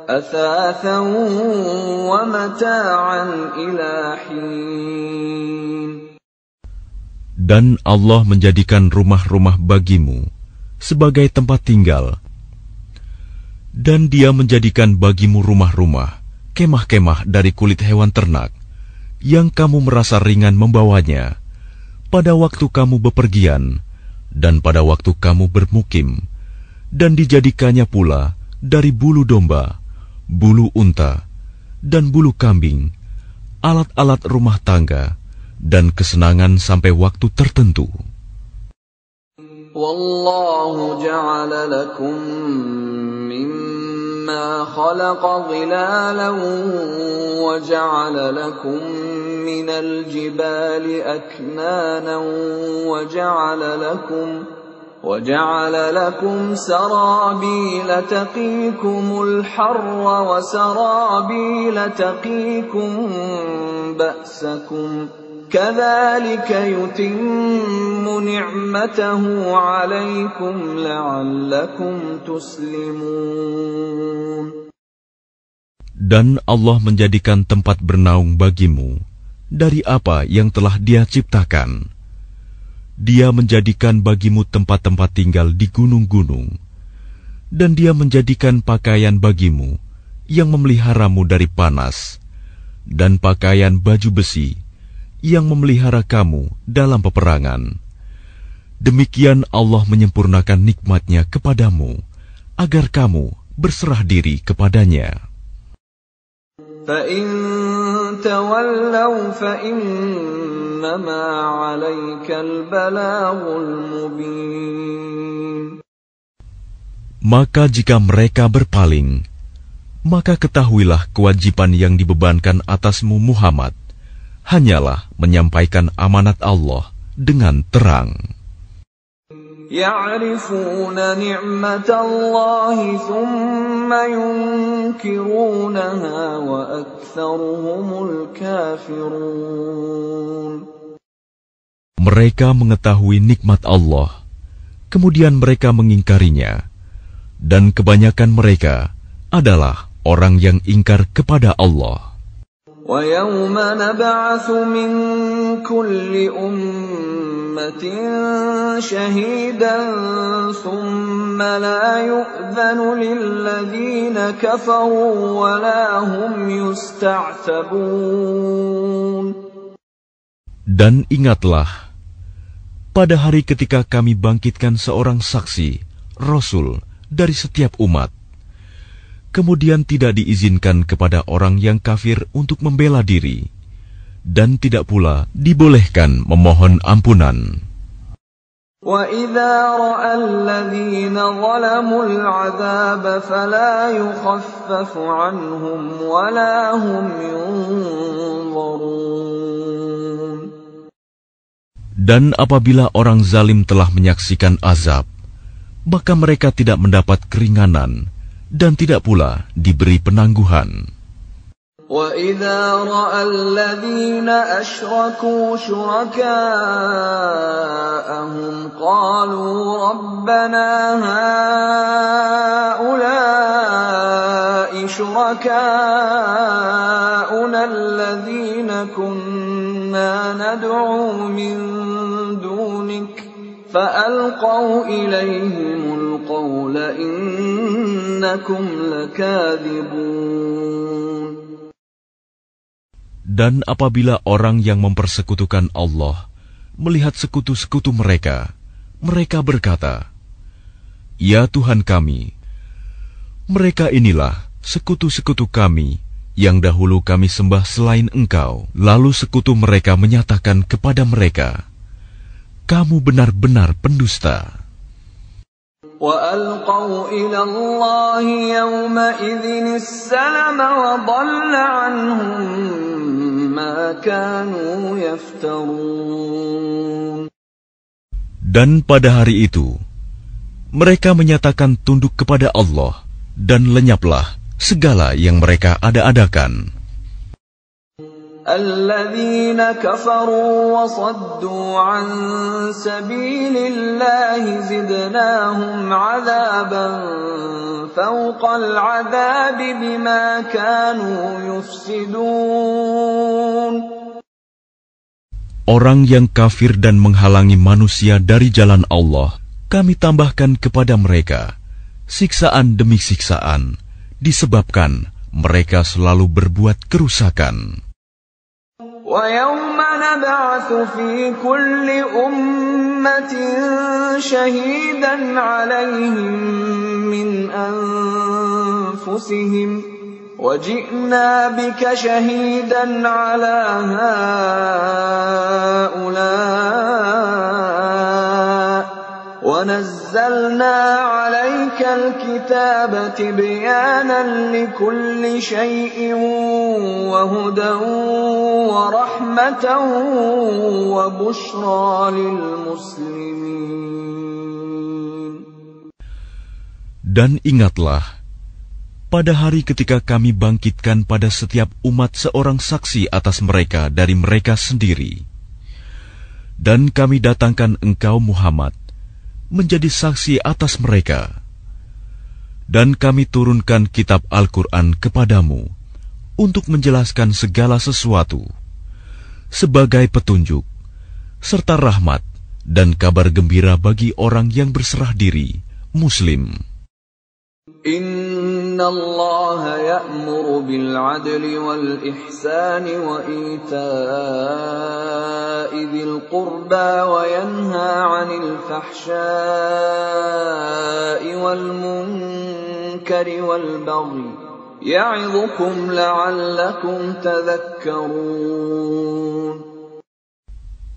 أثاثا ومتاعا إلى حين. Dan Allah menjadikan rumah-rumah bagimu sebagai tempat tinggal, dan Dia menjadikan bagimu rumah-rumah, kemah-kemah dari kulit hewan ternak, yang kamu merasa ringan membawanya, pada waktu kamu bepergian, dan pada waktu kamu bermukim, dan dijadikannya pula dari bulu domba, bulu unta, dan bulu kambing, alat-alat rumah tangga, dan kesenangan sampai waktu tertentu. Wallahu ja'ala lakum mimma khalaqa dhilalan wa ja'ala lakum minal jibali aknanan wa ja'ala lakum sarabila taqikumul harra wa sarabila taqikum ba'sakum. كَذَلِكَ يُتِمُّ نِعْمَتَهُ عَلَيْكُمْ لَعَلَّكُمْ تُسْلِمُونَ. Dan Allah menjadikan tempat bernaung bagimu dari apa yang telah Dia ciptakan. Dia menjadikan bagimu tempat-tempat tinggal di gunung-gunung, dan Dia menjadikan pakaian bagimu yang memeliharamu dari panas, dan pakaian baju besi yang memelihara kamu dalam peperangan. Demikian Allah menyempurnakan nikmat-Nya kepadamu, agar kamu berserah diri kepadanya. فَإِن تَوَلَّوْا فَإِنَّمَا عَلَيْكَ الْبَلَاغُ الْمُبِينُ. Maka jika mereka berpaling, maka ketahuilah kewajiban yang dibebankan atasmu Muhammad hanyalah menyampaikan amanat Allah dengan terang. يَعْرِفُونَ نِعْمَةَ اللَّهِ ثُمَّ يُنْكِرُونَهَا وَأَكْثَرُهُمُ الْكَافِرُونَ. Mereka mengetahui nikmat Allah, kemudian mereka mengingkarinya, dan kebanyakan mereka adalah orang yang ingkar kepada Allah. وَيَوْمَ نَبْعَثُ مِنْ كُلِّ أُمَّةٍ شَهِيدًا ثُمَّ لَا يُؤْذَنُ لِلَّذِينَ كَفَرُوا وَلَا هُمْ يُسْتَعْتَبُونَ. Dan ingatlah, pada hari ketika kami bangkitkan seorang saksi, Rasul dari setiap umat, kemudian tidak diizinkan kepada orang yang kafir untuk membela diri, dan tidak pula dibolehkan memohon ampunan. وَإِذَا رَأَى الَّذِينَ ظَلَمُوا الْعَذَابَ فَلَا يُخَفَّفُ عَنْهُمْ وَلَا هُمْ يُنظَرُونَ. Dan apabila orang zalim telah menyaksikan azab, maka mereka tidak mendapat keringanan dan tidak pula diberi penangguhan. وَإِذَا رَأَى الَّذِينَ أَشْرَكُوا شُرَكَاءَهُمْ قَالُوا رَبَّنَا هَؤُلَاءِ شُرَكَاؤُنَا الَّذِينَ كُنَّا نَدْعُو مِن دُونِكَ فألقوا إليهم القول إنكم لكاذبون. Dan apabila orang yang mempersekutukan Allah melihat sekutu-sekutu mereka, mereka berkata, "Ya Tuhan kami, mereka inilah sekutu-sekutu kami yang dahulu kami sembah selain Engkau." Lalu sekutu mereka menyatakan kepada mereka, "Kamu benar-benar pendusta." وَأَلْقَوْا إِلَى اللَّهِ يَوْمَئِذٍ السَّلَمَ وَضَلَّ عَنْهُمْ مَا كَانُوا يَفْتَرُونَ. Dan pada hari itu, mereka menyatakan tunduk kepada Allah, dan lenyaplah segala yang mereka ada-adakan. الَّذِينَ كَفَرُوا وَصَدُّوا عَن سَبِيلِ اللَّهِ زِدْنَاهُمْ عَذَابًا فَوْقَ الْعَذَابِ بِمَا كَانُوا يُفْسِدُونَ. Orang yang kafir dan menghalangi manusia dari jalan Allah, kami tambahkan kepada mereka siksaan demi siksaan, disebabkan mereka selalu berbuat kerusakan. وَيَوْمَ نَبْعَثُ فِي كُلِّ أُمَّةٍ شَهِيدًا عَلَيْهِمْ مِنْ أَنفُسِهِمْ وَجِئْنَا بِكَ شَهِيدًا عَلَى هَؤُلَاءِ وَنَزَّلْنَا عَلَيْكَ الْكِتَابَ تِبْيَانًا لِكُلِّ شَيْءٍ وَهُدًى وَرَحْمَةً وَبُشْرَى لِلْمُسْلِمِينَ. Dan ingatlah, pada hari ketika kami bangkitkan pada setiap umat seorang saksi atas mereka dari mereka sendiri, dan kami datangkan engkau Muhammad menjadi saksi atas mereka, dan kami turunkan kitab Al-Quran kepadamu untuk menjelaskan segala sesuatu sebagai petunjuk serta rahmat dan kabar gembira bagi orang yang berserah diri Muslim. Inna Allah ya'muru bil 'adli wal ihsani wa ita'i dzil qurba wa yanha 'anil fahsya'i wal munkari wal baghi ya'idhukum la'allakum tadhakkarun.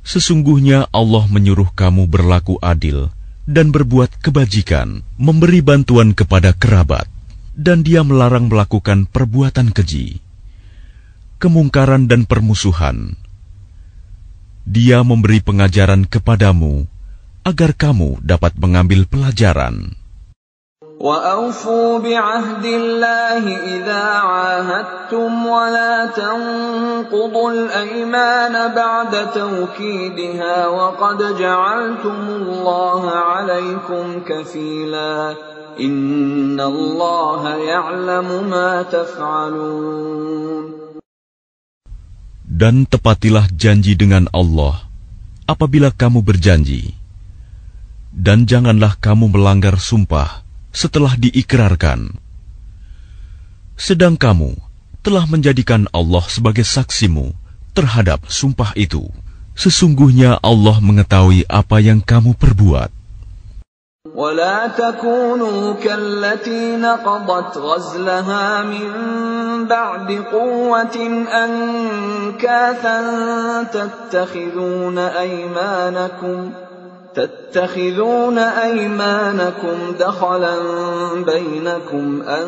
Sesungguhnya Allah menyuruh kamu berlaku adil dan berbuat kebajikan, memberi bantuan kepada kerabat, dan Dia melarang melakukan perbuatan keji, kemungkaran dan permusuhan. Dia memberi pengajaran kepadamu agar kamu dapat mengambil pelajaran. وَأَوْفُوا بِعَهْدِ اللَّهِ إِذَا عَاهَدتُّمْ وَلَا تَنقُضُوا الْأَيْمَانَ بَعْدَ تَوْكِيدِهَا وَقَدْ جَعَلْتُمُ اللَّهَ عَلَيْكُمْ كَفِيلًا إِنَّ اللَّهَ يَعْلَمُ مَا تَفْعَلُونَ. Dan tepatilah janji dengan Allah apabila kamu berjanji, dan janganlah kamu melanggar sumpah setelah diikrarkan. Sedang kamu telah menjadikan Allah sebagai saksimu terhadap sumpah itu. Sesungguhnya Allah mengetahui apa yang kamu perbuat. وَلَا تَكُونُوا كَالَّتِي نَقَضَتْ غَزْلَهَا مِنْ بَعْدِ قُوَّةٍ أَنْكَاثًا تَتَّخِذُونَ أَيْمَانَكُمْ دَخَلًا بَيْنَكُمْ أَنْ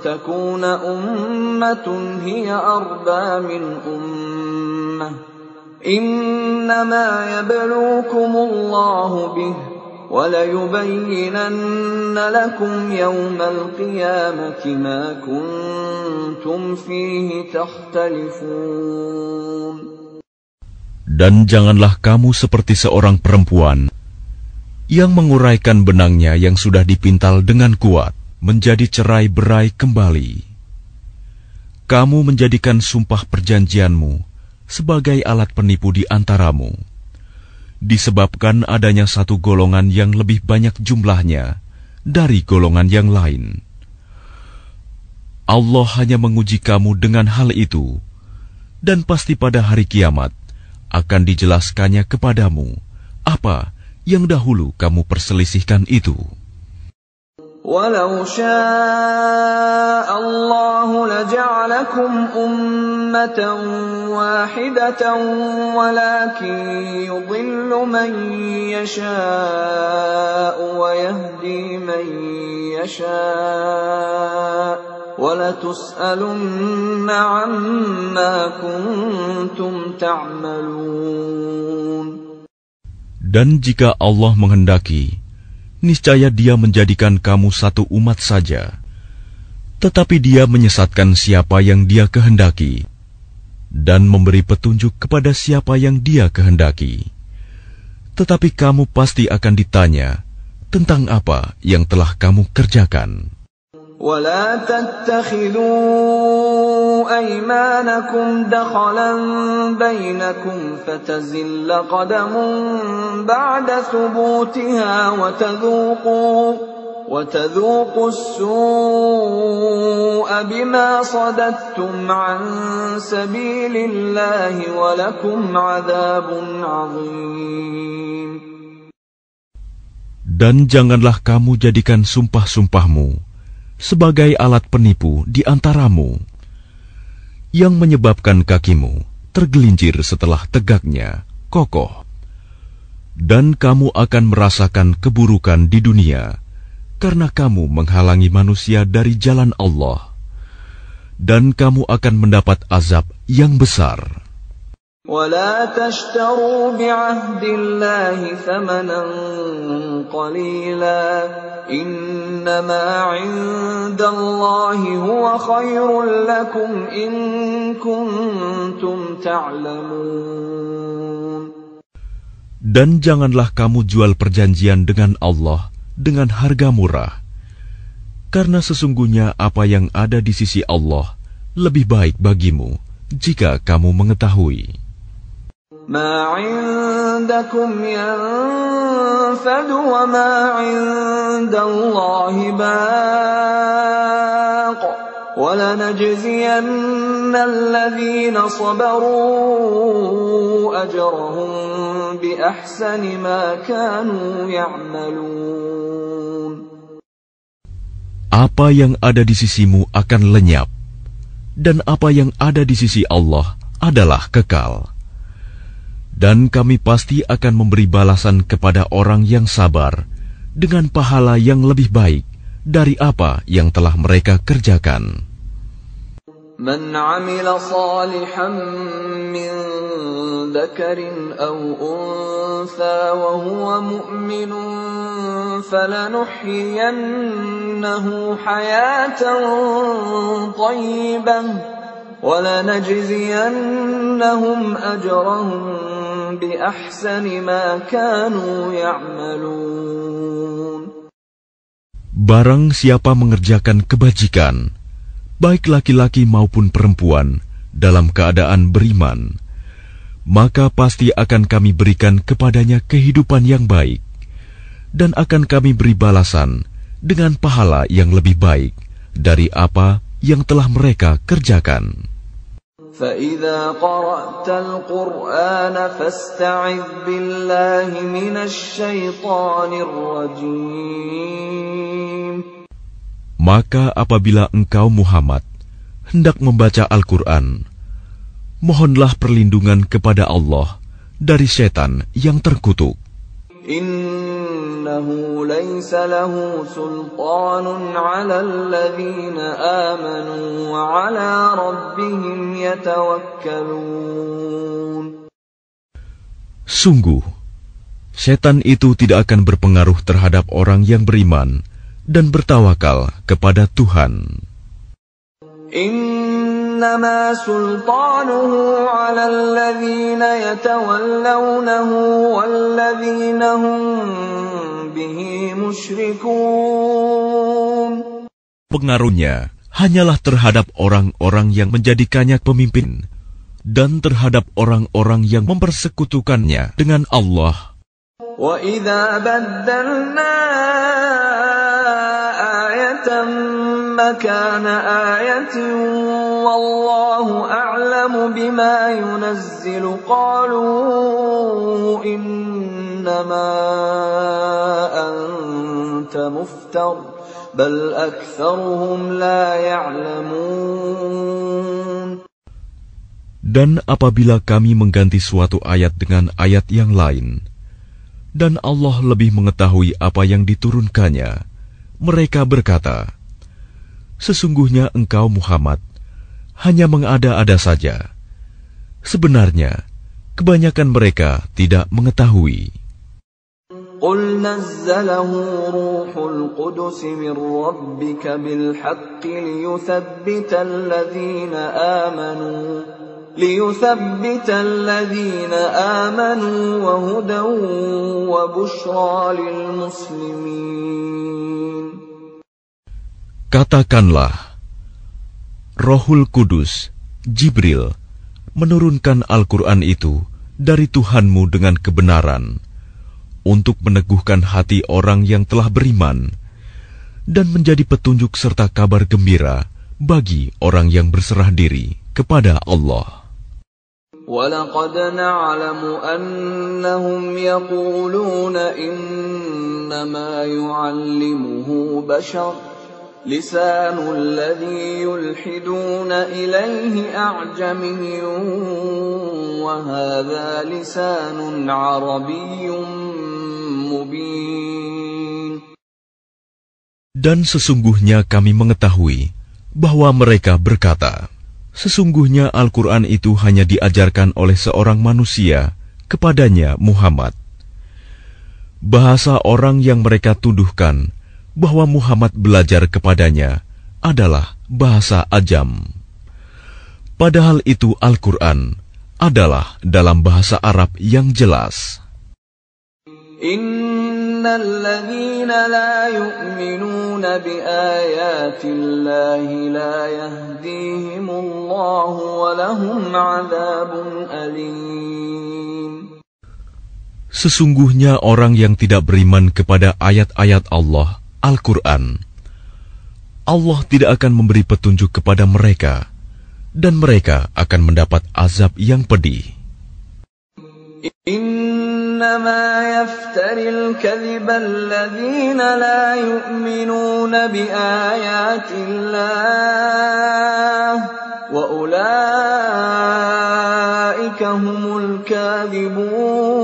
تَكُونَ أُمَّةٌ هِيَ أَرْبَى مِنْ أُمَّةٍ إِنَّمَا يَبْلُوكُمُ اللَّهُ بِهِ وَلَيُبَيِّنَنَّ لَكُمْ يَوْمَ الْقِيَامَةِ مَا كُنْتُمْ فِيهِ تَخْتَلِفُونَ. Dan janganlah kamu seperti seorang perempuan yang menguraikan benangnya yang sudah dipintal dengan kuat menjadi cerai-berai kembali. Kamu menjadikan sumpah perjanjianmu sebagai alat penipu di antaramu, disebabkan adanya satu golongan yang lebih banyak jumlahnya dari golongan yang lain. Allah hanya menguji kamu dengan hal itu, dan pasti pada hari kiamat akan dijelaskannya kepadamu apa yang dahulu kamu perselisihkan itu. وَلَوْ شَاءَ اللَّهُ لَجَعَلَكُمْ أُمَّةً وَاحِدَةً وَلَكِنْ يُضِلُّ مَنْ يَشَاءُ وَيَهْدِي مَنْ يَشَاءُ وَلَتُسْأَلُنَّ عَمَّا كُنْتُمْ تَعْمَلُونَ. Dan jika Allah menghendaki, niscaya Dia menjadikan kamu satu umat saja, tetapi Dia menyesatkan siapa yang Dia kehendaki dan memberi petunjuk kepada siapa yang Dia kehendaki. Tetapi kamu pasti akan ditanya tentang apa yang telah kamu kerjakan. وَلَا تَتَّخِذُوا أَيْمَانَكُمْ دَخَلًا بَيْنَكُمْ فَتَزِلَّ قَدَمٌ بَعْدَ ثُبُوتِهَا وَتَذُوقُوا السُّوءَ بِمَا صَدَدتُّمْ عَنْ سَبِيلِ اللَّهِ وَلَكُمْ عَذَابٌ عَظِيمٌ. Dan janganlah kamu jadikan sumpah-sumpahmu sebagai alat penipu di antaramu, yang menyebabkan kakimu tergelincir setelah tegaknya kokoh. Dan kamu akan merasakan keburukan di dunia, karena kamu menghalangi manusia dari jalan Allah. Dan kamu akan mendapat azab yang besar. وَلَا تَشْتَرُوا بِعَهْدِ اللَّهِ ثَمَنًا قَلِيلًا إِنَّمَا عِندَ اللَّهِ هُوَ خَيْرٌ لَكُمْ إِن كُنتُمْ تَعْلَمُونَ. Dan janganlah kamu jual perjanjian dengan Allah dengan harga murah, karena sesungguhnya apa yang ada di sisi Allah lebih baik bagimu jika kamu mengetahui. مَا عِندَكُمْ يَنفَدُ وَمَا عِندَ اللَّهِ بَاقٍ وَلَنَجْزِيَنَّ الَّذِينَ صَبَرُوا أَجْرَهُمْ بِأَحْسَنِ مَا كَانُوا يَعْمَلُونَ. Apa yang ada di sisimu akan lenyap, dan apa yang ada di sisi Allah adalah kekal. Dan kami pasti akan memberi balasan kepada orang yang sabar dengan pahala yang lebih baik dari apa yang telah mereka kerjakan. مَنْ عَمِلَ صَالِحًا مِّن ذَكَرٍ أَوْ أُنثَىٰ وَهُوَ مُؤْمِنٌ فَلَنُحْيِيَنَّهُ حَيَاةً طَيِّبَةً وَلَنَجْزِيَنَّهُمْ أَجْرَهُمْ بِأَحْسَنِ مَا كَانُوا يَعْمَلُونَ. Barang siapa mengerjakan kebajikan, baik laki-laki maupun perempuan, dalam keadaan beriman, maka pasti akan kami berikan kepadanya kehidupan yang baik, dan akan kami beri balasan dengan pahala yang lebih baik dari apa yang telah mereka kerjakan. فَإِذَا قَرَأْتَ الْقُرْآنَ فَاسْتَعِذْ بِاللَّهِ مِنَ الشَّيْطَانِ الرَّجِيمِ. Maka apabila engkau Muhammad hendak membaca Al-Quran, mohonlah perlindungan kepada Allah dari setan yang terkutuk. Innahu laysa lahu sultanun 'ala alladhina amanu wa 'ala rabbihim yatawakkalun. Sungguh, setan itu tidak akan berpengaruh terhadap orang yang beriman dan bertawakal kepada Tuhan. Innama sultanuhu 'ala alladhina yatawallawnahu walladhina hum bihi musyrikun. Pengaruhnya hanyalah terhadap orang-orang yang menjadikannya pemimpin, dan terhadap orang-orang yang mempersekutukannya dengan Allah. وَإِذَا بَدَّلْنَا آيَةً مَكَانَ آيَةٍ وَاللَّهُ أَعْلَمُ بِمَا يُنَزِّلُ قَالُوا إِنَّمَا أَنْتَ مُفْتَرٍ بَلْ أَكْثَرُهُمْ لَا يَعْلَمُونَ. Dan apabila kami mengganti suatu ayat dengan ayat yang lain, dan Allah lebih mengetahui apa yang diturunkannya, mereka berkata, sesungguhnya engkau Muhammad hanya mengada-ada saja. Sebenarnya, kebanyakan mereka tidak mengetahui. قُلْ نَزَّلَهُ رُوحُ الْقُدُسِ مِنْ رَبِّكَ بِالْحَقِّ لِيُثَبِّتَ الَّذِينَ آمَنُوا وَهُدًى وَبُشْرَى لِلْمُسْلِمِينَ. Katakanlah, Rohul Kudus, Jibril, menurunkan Al-Quran itu dari Tuhanmu dengan kebenaran, untuk meneguhkan hati orang yang telah beriman, dan menjadi petunjuk serta kabar gembira bagi orang yang berserah diri kepada Allah. وَلَقَدْ نَعْلَمُ أَنَّهُمْ يَقُولُونَ إِنَّمَا يُعَلِّمُهُ بَشَرٌ لِسَانُ الَّذِي يُلْحِدُونَ إِلَيْهِ أَعْجَمِيٌّ وَهَذَا لِسَانٌ عَرَبِيٌّ مُبِينٌ. Dan sesungguhnya kami mengetahui bahwa mereka berkata, sesungguhnya Al-Quran itu hanya diajarkan oleh seorang manusia kepadanya Muhammad. Bahasa orang yang mereka tuduhkan bahwa Muhammad belajar kepadanya adalah bahasa Ajam. Padahal itu Al-Quran adalah dalam bahasa Arab yang jelas. Innal ladzina la yu'minuna bi ayatillahi la yahdihimullahu wa lahum 'adzabun alim. Sesungguhnya orang yang tidak beriman kepada ayat-ayat Allah, Al-Quran, Allah tidak akan memberi petunjuk kepada mereka, dan mereka akan mendapat azab yang pedih. Innama yaftaril kadhiba alladhina la yu'minuna bi ayatillah wa ulaika humul kadhibun.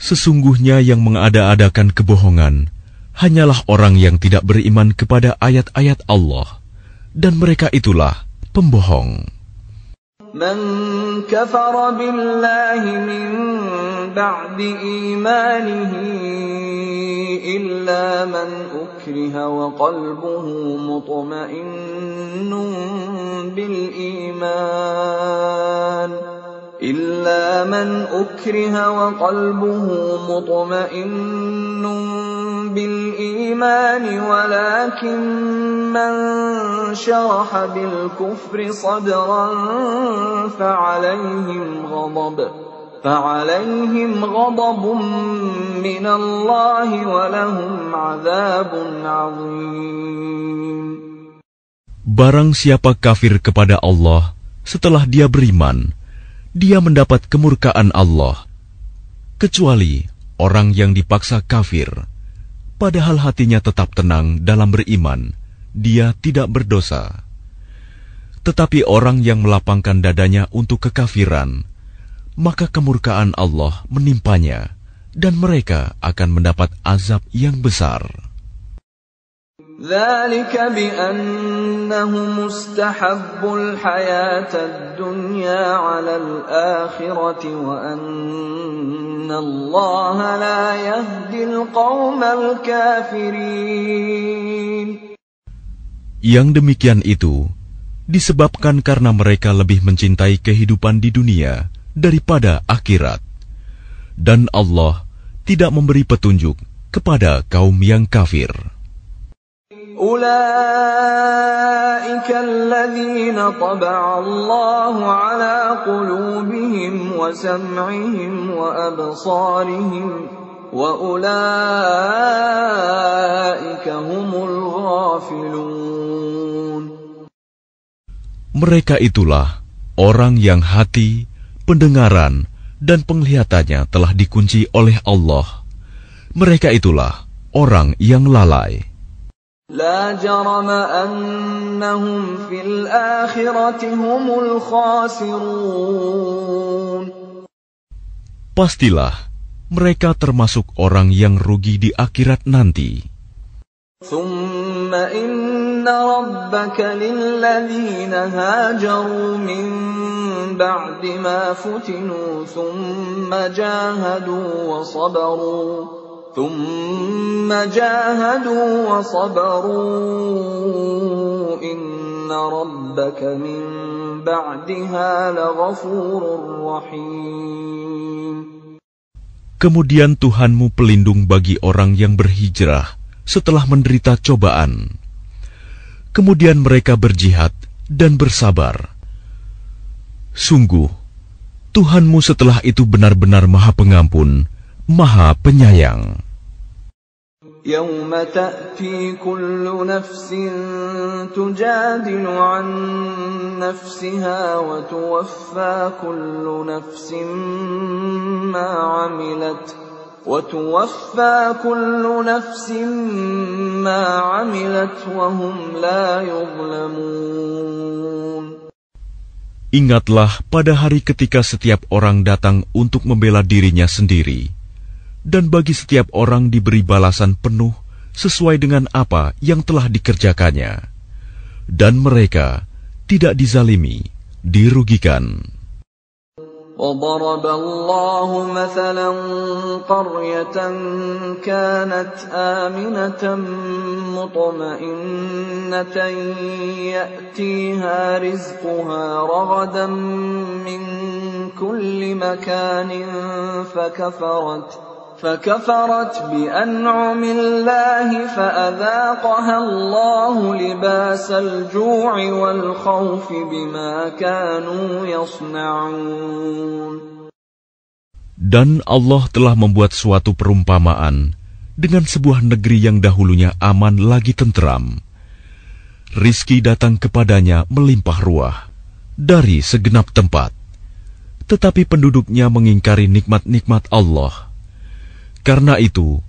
Sesungguhnya yang mengada-adakan kebohongan hanyalah orang yang tidak beriman kepada ayat-ayat Allah, dan mereka itulah pembohong. Man kafara billahi min ba'di imanihi illa man ukriha wa qalbuhu mutma'innun bil iman إلا من أكره وقلبه مطمئن بالإيمان ولكن من شرح بالكفر صدرا فعليهم غضب من الله ولهم عذاب عظيم. Barang siapa kafir kepada Allah setelah dia beriman, dia mendapat kemurkaan Allah, kecuali orang yang dipaksa kafir, padahal hatinya tetap tenang dalam beriman, dia tidak berdosa. Tetapi orang yang melapangkan dadanya untuk kekafiran, maka kemurkaan Allah menimpanya, dan mereka akan mendapat azab yang besar. ذلك بأنه مستحب الحياة الدنيا على الآخرة وأن الله لا يهدي القوم الكافرين. Yang demikian itu disebabkan karena mereka lebih mencintai kehidupan di dunia daripada akhirat, dan Allah tidak memberi petunjuk kepada kaum yang kafir. أولئك الذين طبع الله على قلوبهم وسمعهم وأبصارهم وأولئك هم الغافلون. Mereka itulah orang yang hati, pendengaran, dan penglihatannya telah dikunci oleh Allah. Mereka itulah orang yang lalai. لا جرم أنهم في الآخرة هم الخاسرون. Pastilah mereka termasuk orang yang rugi di akhirat nanti. ثم إن ربك للذين هاجروا من بعد ما فتنوا ثم جاهدوا وصبروا إن ربك من بعدها لغفور رحيم. Kemudian Tuhanmu pelindung bagi orang yang berhijrah setelah menderita cobaan. Kemudian mereka berjihad dan bersabar. Sungguh, Tuhanmu setelah itu benar-benar Maha Pengampun, Maha Penyayang. يوم تأتي كل نفس تجادل عن نفسها وتوفى كل نفس ما عملت وهم لا يظلمون. Ingatlah pada hari ketika setiap orang datang untuk membela dirinya sendiri, dan bagi setiap orang diberi balasan penuh sesuai dengan apa yang telah dikerjakannya. Dan mereka tidak dizalimi, dirugikan. وَضَرَبَ اللَّهُ مَثَلًا قَرْيَةً كَانَتْ آمِنَةً مُطْمَئِنَّةً يَأْتِيهَا رِزْقُهَا رَغَدًا مِّن كُلِّ مَكَانٍ فكفرت بأنعم الله فأذاقها الله لباس الجوع والخوف بما كانوا يصنعون. Dan Allah telah membuat suatu perumpamaan dengan sebuah negeri yang dahulunya aman lagi tenteram. Rizki datang kepadanya melimpah ruah dari segenap tempat, tetapi penduduknya mengingkari nikmat-nikmat Allah. Karena itu,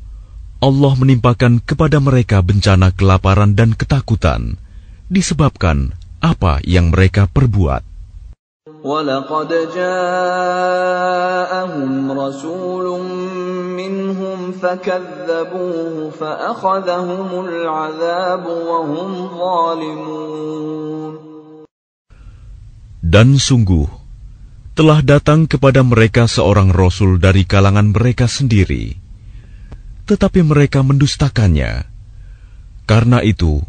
Allah menimpakan kepada mereka bencana kelaparan dan ketakutan, disebabkan apa yang mereka perbuat. وَلَقَدْ جَاءَهُمْ رَسُولٌ مِّنْهُمْ فَكَذَّبُوهُ فَأَخَذَهُمُ الْعَذَابُ وَهُمْ ظَالِمُونَ. Dan sungguh, telah datang kepada mereka seorang rasul dari kalangan mereka sendiri, tetapi mereka mendustakannya. Karena itu,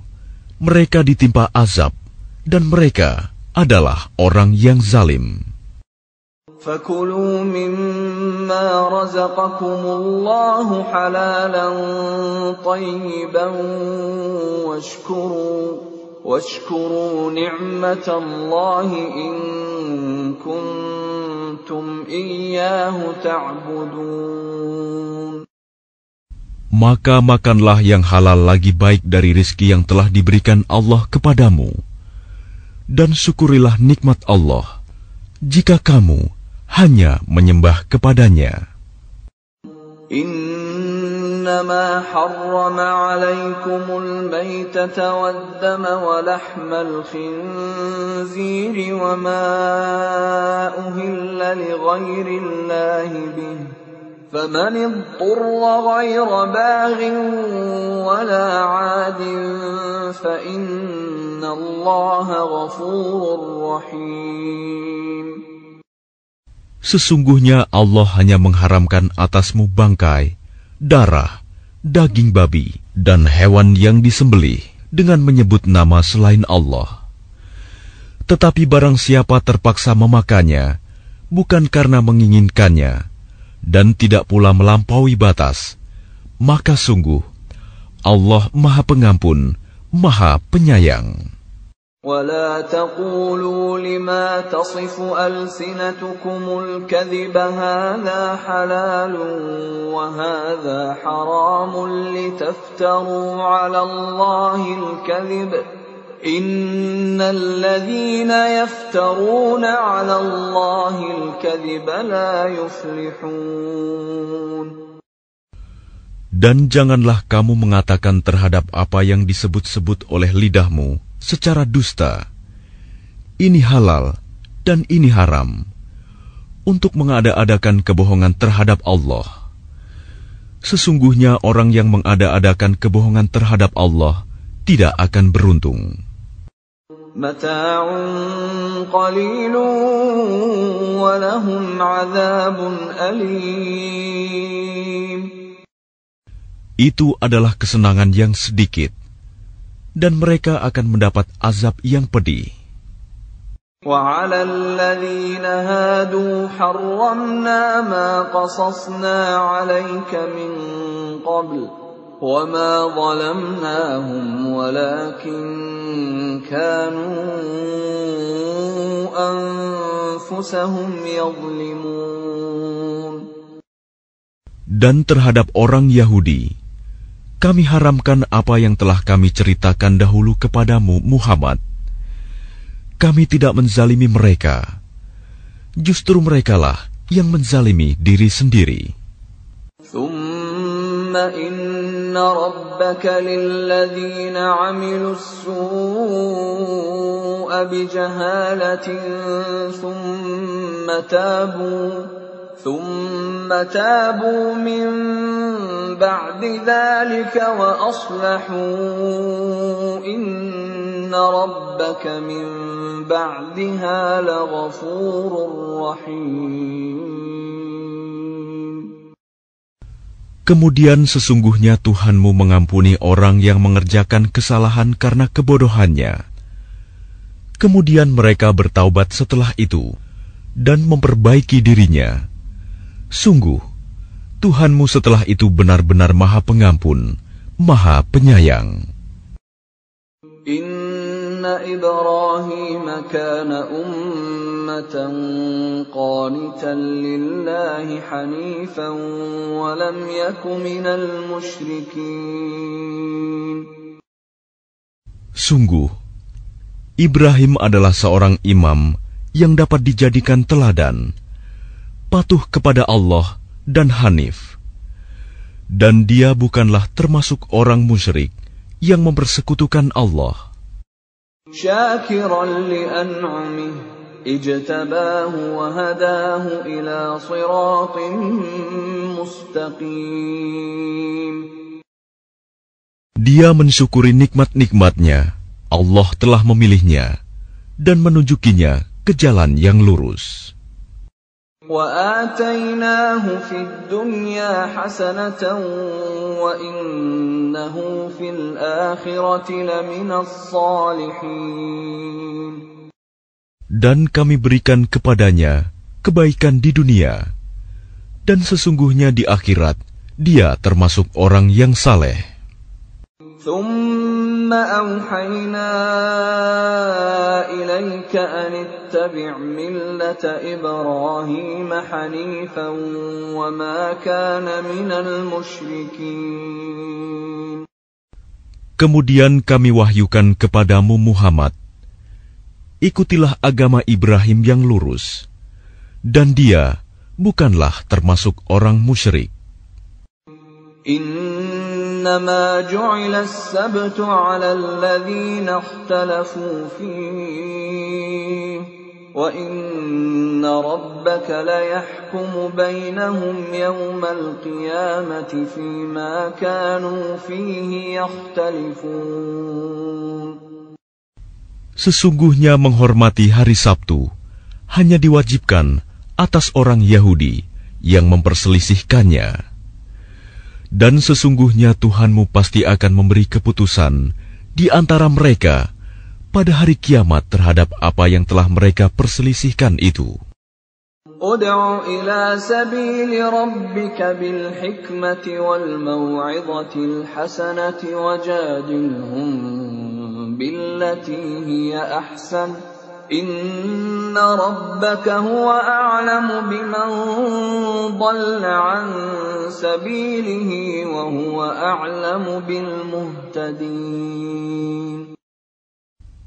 mereka ditimpa azab, dan mereka adalah orang yang zalim. فَكُلُوا مِمَّا رَزَقَكُمُ اللَّهُ حَلَالًا طَيِّبًا وَاشْكُرُوا نِعْمَةَ اللَّهِ إِن كُنتُمْ إِيَّاهُ تَعْبُدُونَ. Maka makanlah yang halal lagi baik dari rizki yang telah diberikan Allah kepadamu. Dan syukurilah nikmat Allah, jika kamu hanya menyembah kepadanya. إنما حرم عليكم الميتة والدم ولحم الخنزير وما أهل لغير الله به فمن اضطر غير باغ ولا عاد فإن الله غفور رحيم. Sesungguhnya Allah hanya mengharamkan atasmu bangkai, darah, daging babi, dan hewan yang disembelih dengan menyebut nama selain Allah. Tetapi barang siapa terpaksa memakannya, bukan karena menginginkannya, dan tidak pula melampaui batas, maka sungguh Allah Maha Pengampun, Maha Penyayang. ولا تقولوا لما تصف ألسنتكم الكذب هذا حلال وهذا حرام لتفتروا على الله الكذب إن الذين يفترون على الله الكذب لا يفلحون. Dan janganlah kamu mengatakan terhadap apa yang disebut-sebut oleh lidahmu secara dusta, ini halal dan ini haram, untuk mengada-adakan kebohongan terhadap Allah. Sesungguhnya orang yang mengada-adakan kebohongan terhadap Allah tidak akan beruntung. Mata'un qalilun wa lahum 'adzabun alim. Itu adalah kesenangan yang sedikit, dan mereka akan mendapat azab yang pedih. وَعَلَى الَّذِينَ هَادُوا حَرَّمْنَا مَا قَصَصْنَا عَلَيْكَ مِنْ قَبْلُ وَمَا ظَلَمْنَاهُمْ وَلَكِنْ كَانُوا أَنفُسَهُمْ يَظْلِمُونَ. Dan terhadap orang Yahudi, kami haramkan apa yang telah kami ceritakan dahulu kepadamu, Muhammad. Kami tidak menzalimi mereka. Justru merekalah yang menzalimi diri sendiri. ثُمَّ إِنَّ رَبَّكَ لِلَّذِينَ عَمِلُوا السُّوءَ بِجَهَالَةٍ ثُمَّ تابوا من بعد ذلك وأصلحوا إن ربك من بعدها لغفور رحيم. Kemudian sesungguhnya Tuhanmu mengampuni orang yang mengerjakan kesalahan karena kebodohannya. Kemudian mereka bertaubat setelah itu dan memperbaiki dirinya. Sungguh, Tuhanmu setelah itu benar-benar Maha Pengampun, Maha Penyayang. Inna Ibrahim kana ummatan qanitan lillahi hanifan wa lam yaku minal musyrikin. Sungguh, Ibrahim adalah seorang imam yang dapat dijadikan teladan, patuh kepada Allah dan hanif. Dan dia bukanlah termasuk orang musyrik yang mempersekutukan Allah. Syakiran li'an'amih ijtabahu wa hadahu ila siratin mustaqim. Dia mensyukuri nikmat-nikmatnya. Allah telah memilihnya dan menunjukinya ke jalan yang lurus. وَآتَيْنَاهُ فِي الدُّنْيَا حَسَنَةً وَإِنَّهُ فِي الْآخِرَةِ لَمِنَ الصَّالِحِينَ. Dan kami berikan kepadanya kebaikan di dunia, dan sesungguhnya di akhirat dia termasuk orang yang saleh. ثُمَّ أَوْحَيْنَا إِلَيْكَ أَنِ اتَّبِعْ مِلَّةَ إِبْرَاهِيمَ حَنِيفًا وَمَا كَانَ مِنَ الْمُشْرِكِينَ. Kemudian kami wahyukan kepadamu Muhammad, ikutilah agama Ibrahim yang lurus, dan dia bukanlah termasuk orang musyrik. إنما جعل السبت على الذين اختلفوا فيه وإن ربك ليحكم بينهم يوم القيامة فيما كانوا فيه يختلفون. Sesungguhnya menghormati hari Sabtu hanya diwajibkan atas orang Yahudi yang memperselisihkannya. Dan sesungguhnya Tuhanmu pasti akan memberi keputusan di antara mereka pada hari kiamat terhadap apa yang telah mereka perselisihkan itu. Ud'u ila sabili rabbika bil hikmati wal maw'idhatil hasanati wajadilhum بالتي هي أحسن إن ربك هو أعلم بمن ضل عن سبيله وهو أعلم بالمهتدين.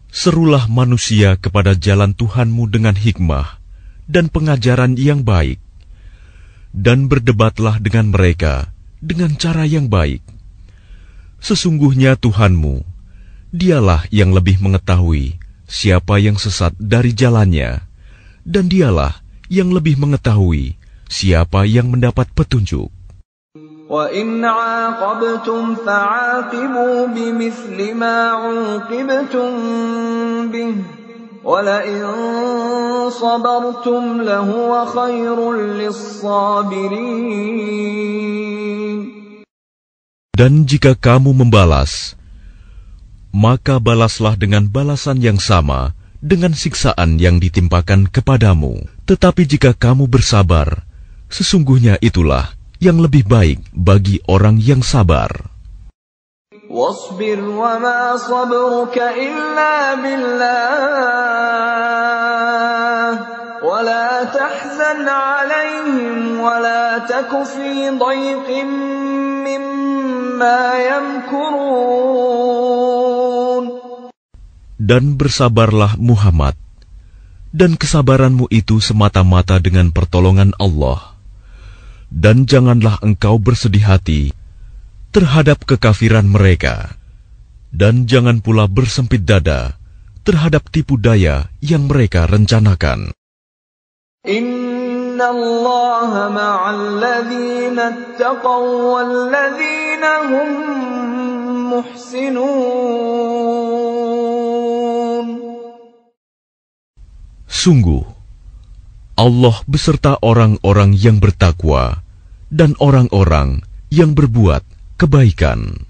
Serulah manusia kepada jalan Tuhanmu dengan hikmah dan pengajaran yang baik, dan berdebatlah dengan mereka dengan cara yang baik. Sesungguhnya Tuhanmu, Dialah yang lebih mengetahui siapa yang sesat dari jalannya, dan Dialah yang lebih mengetahui siapa yang mendapat petunjuk. وَإِنْ عَاقَبْتُمْ فَعَاقِبُوا بِمِثْلِ مَا عُوقِبْتُمْ بِهِ وَلَئِنْ صَبَرْتُمْ لَهُوَ خَيْرٌ لِلصَّابِرِينَ. Dan jika kamu membalas, maka balaslah dengan balasan yang sama dengan siksaan yang ditimpakan kepadamu. Tetapi jika kamu bersabar, sesungguhnya itulah yang lebih baik bagi orang yang sabar. وَاصْبِرْ وَمَا صَبْرُكَ إِلَّا بِاللَّهِ وَلَا تَحْزَنْ عَلَيْهِمْ وَلَا تَكُ فِي ضَيْقٍ مِّمَّا يَمْكُرُونَ. Dan bersabarlah Muhammad, dan kesabaranmu itu semata-mata dengan pertolongan Allah. Dan janganlah engkau bersedih hati terhadap kekafiran mereka, dan jangan pula bersempit dada terhadap tipu daya yang mereka rencanakan. Inna Allah ma'al ladzina ittaqaw wal ladzina hum muhsinun. Sungguh, Allah beserta orang-orang yang bertakwa dan orang-orang yang berbuat kebaikan.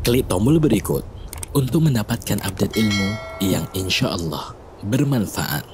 Klik tombol berikut untuk mendapatkan update ilmu yang insya Allah bermanfaat.